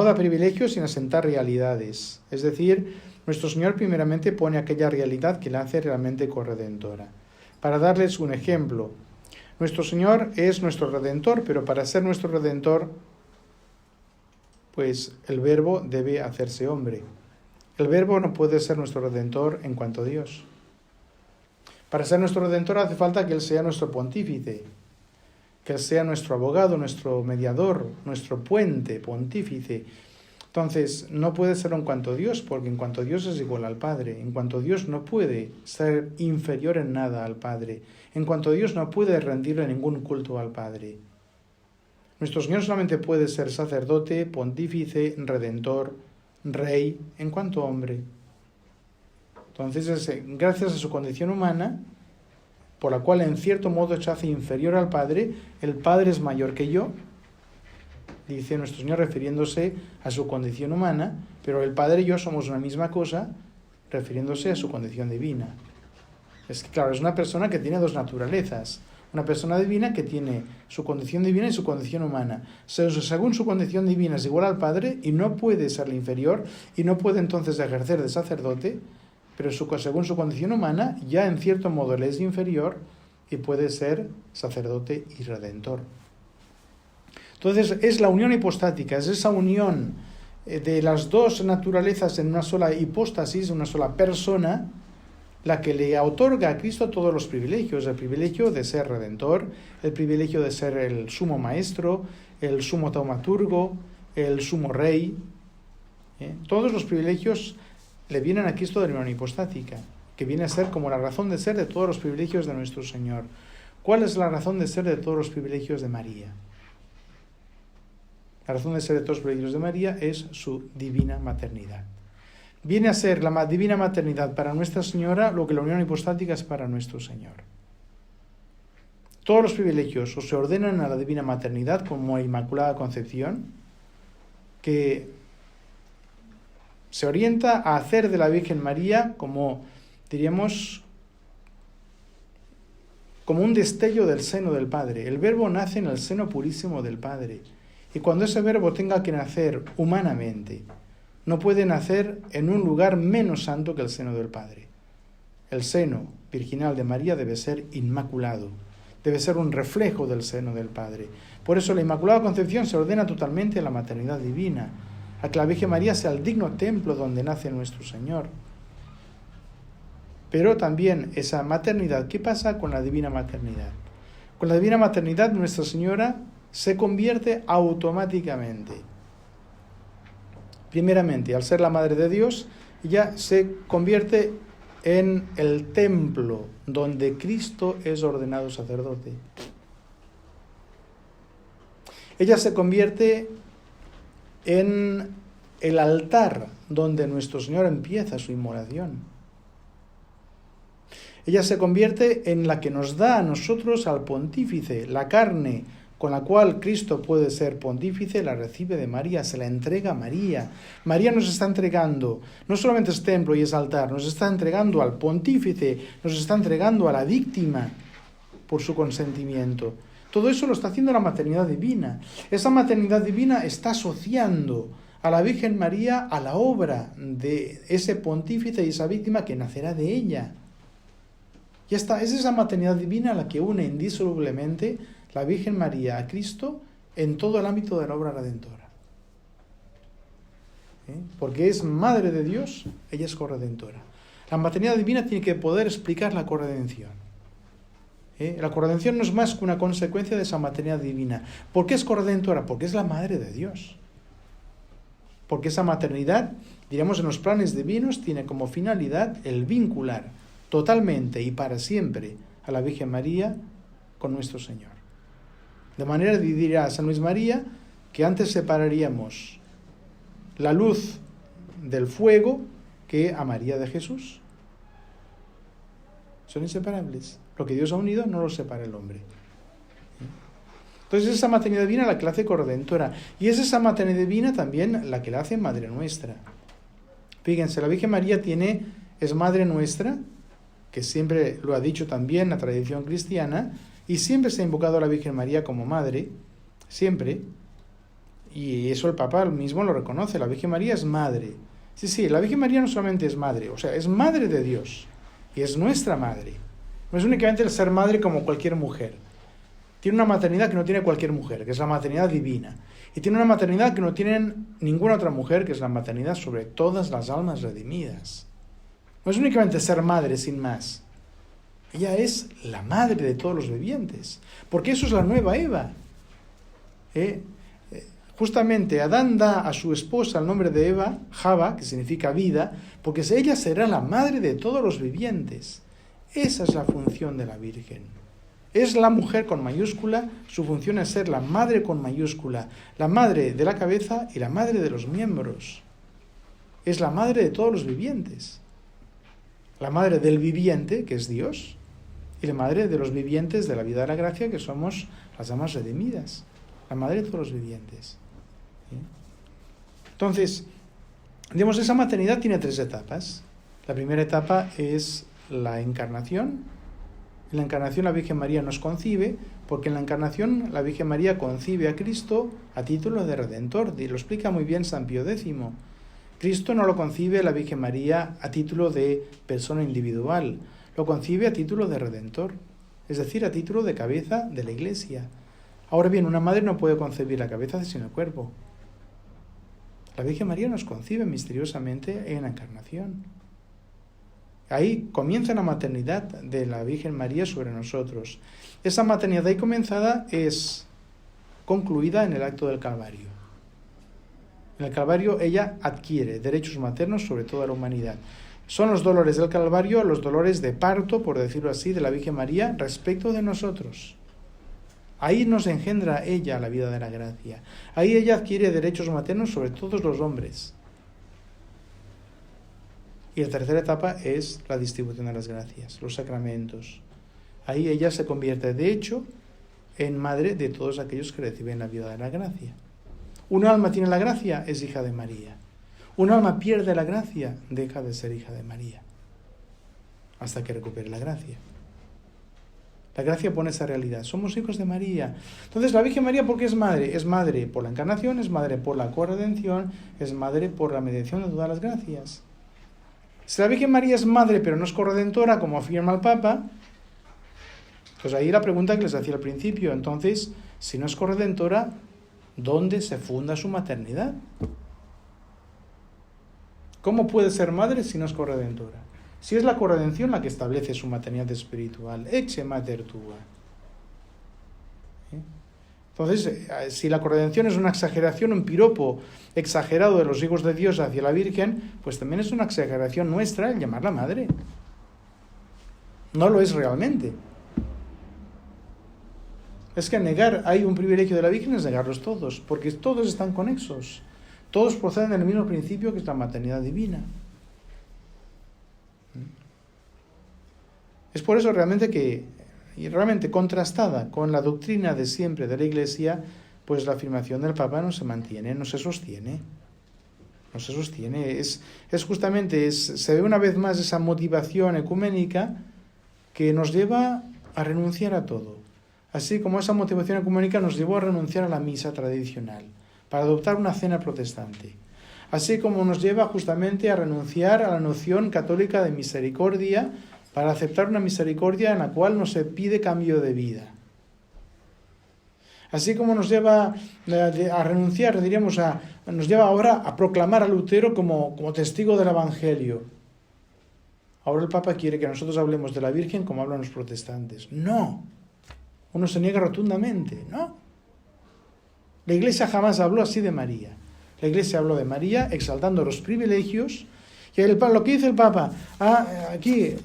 S1: da privilegios sin asentar realidades. Es decir, nuestro Señor primeramente pone aquella realidad que la hace realmente corredentora. Para darles un ejemplo, nuestro Señor es nuestro Redentor, pero para ser nuestro Redentor, pues el Verbo debe hacerse hombre. El Verbo no puede ser nuestro Redentor en cuanto a Dios. Para ser nuestro Redentor hace falta que Él sea nuestro pontífice, que Él sea nuestro abogado, nuestro mediador, nuestro puente, pontífice. Entonces, no puede serlo en cuanto a Dios, porque en cuanto a Dios es igual al Padre. En cuanto a Dios no puede ser inferior en nada al Padre. En cuanto a Dios no puede rendirle ningún culto al Padre. Nuestro Señor solamente puede ser sacerdote, pontífice, redentor, rey, en cuanto a hombre. Entonces, gracias a su condición humana, por la cual en cierto modo se hace inferior al Padre, el Padre es mayor que yo, dice nuestro Señor refiriéndose a su condición humana, pero el Padre y yo somos una misma cosa, refiriéndose a su condición divina. Es que, claro, es una persona que tiene dos naturalezas. Una persona divina que tiene su condición divina y su condición humana. Según su condición divina es igual al Padre y no puede serle inferior y no puede entonces ejercer de sacerdote, pero según su condición humana ya en cierto modo le es inferior y puede ser sacerdote y redentor. Entonces es la unión hipostática, es esa unión de las dos naturalezas en una sola hipóstasis, una sola persona, la que le otorga a Cristo todos los privilegios, el privilegio de ser redentor, el privilegio de ser el sumo maestro, el sumo taumaturgo, el sumo rey. Todos los privilegios le vienen a Cristo de la unión hipostática, que viene a ser como la razón de ser de todos los privilegios de nuestro Señor. ¿Cuál es la razón de ser de todos los privilegios de María? La razón de ser de todos los privilegios de María es su divina maternidad. Viene a ser la divina maternidad para Nuestra Señora lo que la unión hipostática es para nuestro Señor. Todos los privilegios se ordenan a la divina maternidad como Inmaculada Concepción, que se orienta a hacer de la Virgen María como, diríamos, como un destello del seno del Padre. El Verbo nace en el seno purísimo del Padre. Y cuando ese Verbo tenga que nacer humanamente, no puede nacer en un lugar menos santo que el seno del Padre. El seno virginal de María debe ser inmaculado, debe ser un reflejo del seno del Padre. Por eso la Inmaculada Concepción se ordena totalmente a la maternidad divina, a que la Virgen María sea el digno templo donde nace nuestro Señor. Pero también esa maternidad, ¿qué pasa con la divina maternidad? Con la divina maternidad Nuestra Señora se convierte automáticamente. Primeramente, al ser la Madre de Dios, ella se convierte en el templo donde Cristo es ordenado sacerdote. Ella se convierte en el altar donde nuestro Señor empieza su inmolación. Ella se convierte en la que nos da a nosotros al pontífice, la carne con la cual Cristo puede ser pontífice, la recibe de María, se la entrega a María. María nos está entregando, no solamente es templo y es altar, nos está entregando al pontífice, nos está entregando a la víctima por su consentimiento. Todo eso lo está haciendo la maternidad divina. Esa maternidad divina está asociando a la Virgen María a la obra de ese pontífice y esa víctima que nacerá de ella. Ya está, es esa maternidad divina la que une indisolublemente la Virgen María a Cristo en todo el ámbito de la obra redentora. Porque es Madre de Dios, ella es corredentora. La maternidad divina tiene que poder explicar la corredención. La corredención no es más que una consecuencia de esa maternidad divina. ¿Por qué es corredentora? Porque es la Madre de Dios. Porque esa maternidad, diríamos en los planes divinos, tiene como finalidad el vincular totalmente y para siempre a la Virgen María con nuestro Señor. De manera, dirá San Luis María, que antes separaríamos la luz del fuego que a María de Jesús. son inseparables. Lo que Dios ha unido no lo separa el hombre. Entonces esa maternidad divina la que la hace corredentora. Y es esa maternidad divina también la que la hace Madre Nuestra. Fíjense, la Virgen María es Madre Nuestra, que siempre lo ha dicho también la tradición cristiana, y siempre se ha invocado a la Virgen María como Madre, siempre, y eso el Papa mismo lo reconoce, la Virgen María es Madre. Sí, la Virgen María no solamente es Madre, o sea, es Madre de Dios, y es nuestra Madre. No es únicamente el ser madre como cualquier mujer. Tiene una maternidad que no tiene cualquier mujer, que es la maternidad divina. Y tiene una maternidad que no tiene ninguna otra mujer, que es la maternidad sobre todas las almas redimidas. No es únicamente ser madre sin más. Ella es la madre de todos los vivientes. Porque eso es la nueva Eva. Justamente Adán da a su esposa el nombre de Eva, Java, que significa vida, porque ella será la madre de todos los vivientes. Esa es la función de la Virgen. Es la mujer con mayúscula, su función es ser la madre con mayúscula, la madre de la cabeza y la madre de los miembros. Es la madre de todos los vivientes. La madre del viviente, que es Dios, y la madre de los vivientes de la vida de la gracia, que somos las almas redimidas. La madre de todos los vivientes. ¿Sí? Entonces, digamos, esa maternidad tiene 3 etapas. La primera etapa es la encarnación. En la encarnación la Virgen María nos concibe, porque en la encarnación la Virgen María concibe a Cristo a título de Redentor. Y lo explica muy bien San Pío X. Cristo no lo concibe la Virgen María a título de persona individual, lo concibe a título de Redentor, es decir, a título de cabeza de la Iglesia. Ahora bien, una madre no puede concebir la cabeza sin el cuerpo. La Virgen María nos concibe misteriosamente en la encarnación. Ahí comienza la maternidad de la Virgen María sobre nosotros. Esa maternidad ahí comenzada es concluida en el acto del Calvario. En el Calvario ella adquiere derechos maternos sobre toda la humanidad. Son los dolores del Calvario, los dolores de parto, por decirlo así, de la Virgen María respecto de nosotros. Ahí nos engendra ella la vida de la gracia. Ahí ella adquiere derechos maternos sobre todos los hombres. Y la tercera etapa es la distribución de las gracias, los sacramentos. Ahí ella se convierte, de hecho, en madre de todos aquellos que reciben la vida de la gracia. Un alma tiene la gracia, es hija de María. Un alma pierde la gracia, deja de ser hija de María, hasta que recupere la gracia. La gracia pone esa realidad. Somos hijos de María. Entonces, la Virgen María, ¿por qué es madre? Es madre por la encarnación, es madre por la corredención, es madre por la mediación de todas las gracias. Si la Virgen María es madre pero no es corredentora, como afirma el Papa, pues ahí la pregunta que les hacía al principio. Entonces, si no es corredentora, ¿dónde se funda su maternidad? ¿Cómo puede ser madre si no es corredentora? Si es la corredención la que establece su maternidad espiritual, ecce mater tua. Entonces, si la corredención es una exageración, un piropo exagerado de los hijos de Dios hacia la Virgen, pues también es una exageración nuestra el llamarla madre. No lo es realmente. Es que negar hay un privilegio de la Virgen es negarlos todos, porque todos están conexos. Todos proceden del mismo principio que es la maternidad divina. Es por eso realmente contrastada con la doctrina de siempre de la Iglesia, pues la afirmación del Papa no se mantiene, no se sostiene. Se ve una vez más esa motivación ecuménica que nos lleva a renunciar a todo. Así como esa motivación ecuménica nos llevó a renunciar a la misa tradicional, para adoptar una cena protestante. Así como nos lleva justamente a renunciar a la noción católica de misericordia, para aceptar una misericordia en la cual no se pide cambio de vida. Así como nos lleva a renunciar, nos lleva ahora a proclamar a Lutero como testigo del Evangelio. Ahora el Papa quiere que nosotros hablemos de la Virgen como hablan los protestantes. No. Uno se niega rotundamente, ¿no? La Iglesia jamás habló así de María. La Iglesia habló de María exaltando los privilegios. Y lo que dice el Papa, aquí,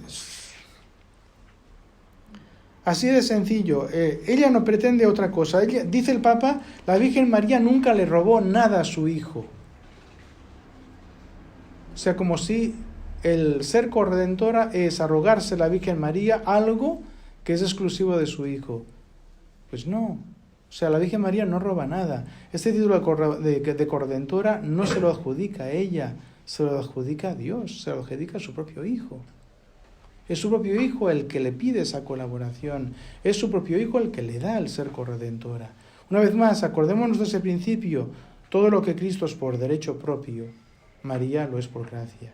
S1: así de sencillo, ella no pretende otra cosa. Dice el Papa, la Virgen María nunca le robó nada a su hijo. O sea, como si el ser corredentora es arrogarse a la Virgen María algo que es exclusivo de su hijo. Pues no. O sea, la Virgen María no roba nada. Este título de corredentora no se lo adjudica a ella, se lo adjudica a Dios, se lo adjudica a su propio hijo. Es su propio hijo el que le pide esa colaboración, es su propio hijo el que le da el ser corredentora. Una vez más, acordémonos de ese principio, todo lo que Cristo es por derecho propio, María lo es por gracia.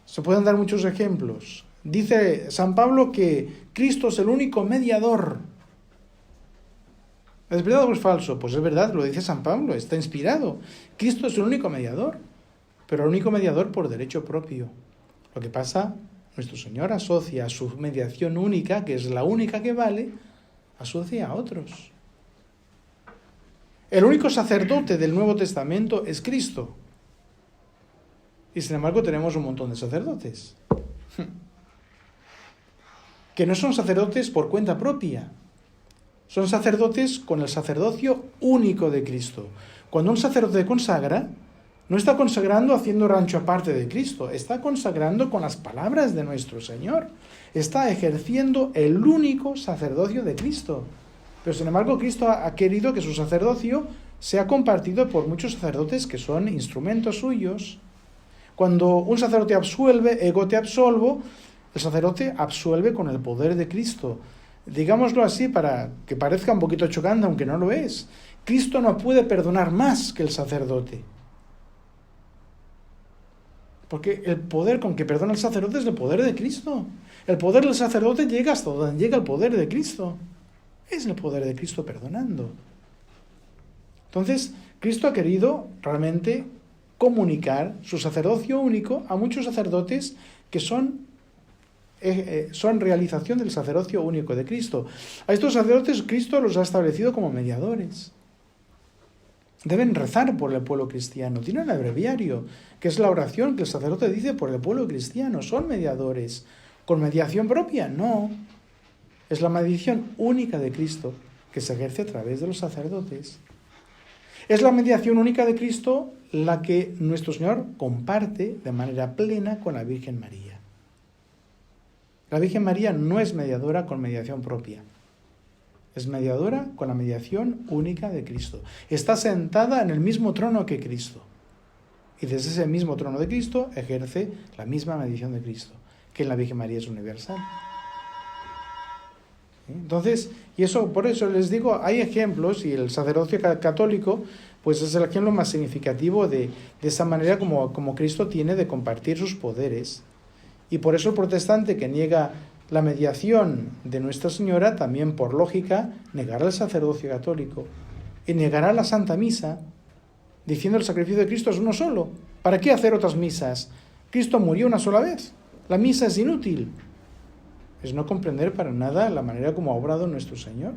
S1: Se pueden dar muchos ejemplos. Dice San Pablo que Cristo es el único mediador. ¿Es verdad o es falso? Pues es verdad, lo dice San Pablo, está inspirado. Cristo es el único mediador, pero el único mediador por derecho propio. Lo que pasa, nuestro Señor asocia su mediación única, que es la única que vale, asocia a otros. El único sacerdote del Nuevo Testamento es Cristo. Y sin embargo tenemos un montón de sacerdotes. Que no son sacerdotes por cuenta propia. Son sacerdotes con el sacerdocio único de Cristo. Cuando un sacerdote consagra, no está consagrando haciendo rancho aparte de Cristo, está consagrando con las palabras de nuestro Señor. Está ejerciendo el único sacerdocio de Cristo. Pero sin embargo, Cristo ha querido que su sacerdocio sea compartido por muchos sacerdotes que son instrumentos suyos. Cuando un sacerdote absuelve, ego te absolvo, el sacerdote absuelve con el poder de Cristo. Digámoslo así para que parezca un poquito chocante, aunque no lo es. Cristo no puede perdonar más que el sacerdote. Porque el poder con que perdona el sacerdote es el poder de Cristo. El poder del sacerdote llega hasta donde llega el poder de Cristo. Es el poder de Cristo perdonando. Entonces, Cristo ha querido realmente comunicar su sacerdocio único a muchos sacerdotes que son realización del sacerdocio único de Cristo. A estos sacerdotes Cristo los ha establecido como mediadores. Deben rezar por el pueblo cristiano. Tienen el breviario, que es la oración que el sacerdote dice por el pueblo cristiano. Son mediadores. ¿Con mediación propia? No. Es la mediación única de Cristo que se ejerce a través de los sacerdotes. Es la mediación única de Cristo la que nuestro Señor comparte de manera plena con la Virgen María. La Virgen María no es mediadora con mediación propia. Es mediadora con la mediación única de Cristo. Está sentada en el mismo trono que Cristo. Y desde ese mismo trono de Cristo ejerce la misma mediación de Cristo, que en la Virgen María es universal. Entonces, y eso, por eso les digo, hay ejemplos, y el sacerdocio católico, pues es el ejemplo más significativo de esa manera como Cristo tiene de compartir sus poderes. Y por eso el protestante que niega la mediación de Nuestra Señora, también por lógica, negará el sacerdocio católico y negará la Santa Misa, diciendo el sacrificio de Cristo es uno solo. ¿Para qué hacer otras misas? Cristo murió una sola vez. La misa es inútil. Es no comprender para nada la manera como ha obrado nuestro Señor.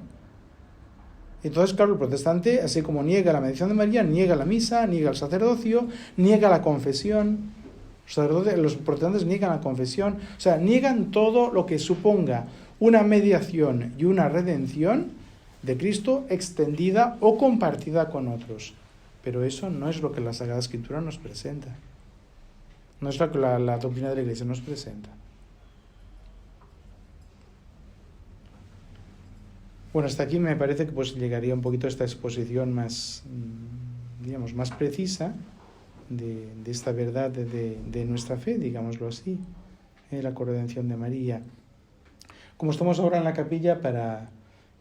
S1: Entonces, claro, el protestante, así como niega la mediación de María, niega la misa, niega el sacerdocio, niega la confesión. Los protestantes niegan la confesión, o sea, niegan todo lo que suponga una mediación y una redención de Cristo extendida o compartida con otros. Pero eso no es lo que la Sagrada Escritura nos presenta. No es lo que la doctrina de la Iglesia nos presenta. Bueno, hasta aquí me parece que pues llegaría un poquito esta exposición más, digamos, más precisa de esta verdad de nuestra fe, digámoslo así, la corredención de María. Como estamos ahora en la capilla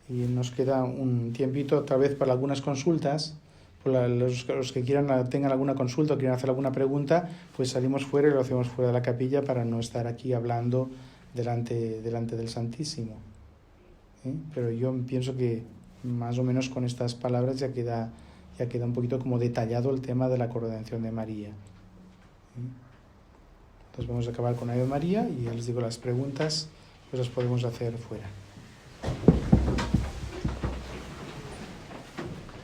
S1: y nos queda un tiempito tal vez para algunas consultas, los que tengan alguna consulta o quieran hacer alguna pregunta, pues salimos fuera y lo hacemos fuera de la capilla para no estar aquí hablando delante del Santísimo. Pero yo pienso que más o menos con estas palabras ya queda un poquito como detallado el tema de la corredención de María. Entonces vamos a acabar con Ave María y ya les digo, las preguntas pues las podemos hacer fuera.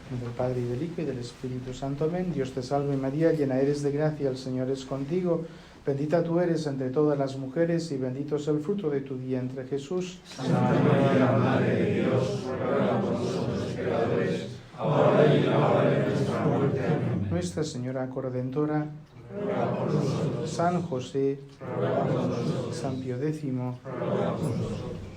S1: En nombre del Padre y del Hijo y del Espíritu Santo. Amén. Dios te salve María, llena eres de gracia, el Señor es contigo. Bendita tú eres entre todas las mujeres y bendito es el fruto de tu vientre, Jesús.
S2: Santa María, Madre de Dios, ruega por nosotros pecadores, ahora y en la hora de nuestra muerte. Amén.
S1: Nuestra Señora Corredentora,
S2: ruega por nosotros.
S1: San José,
S2: Ruega por nosotros.
S1: San Pío X,
S2: Ruega por nosotros.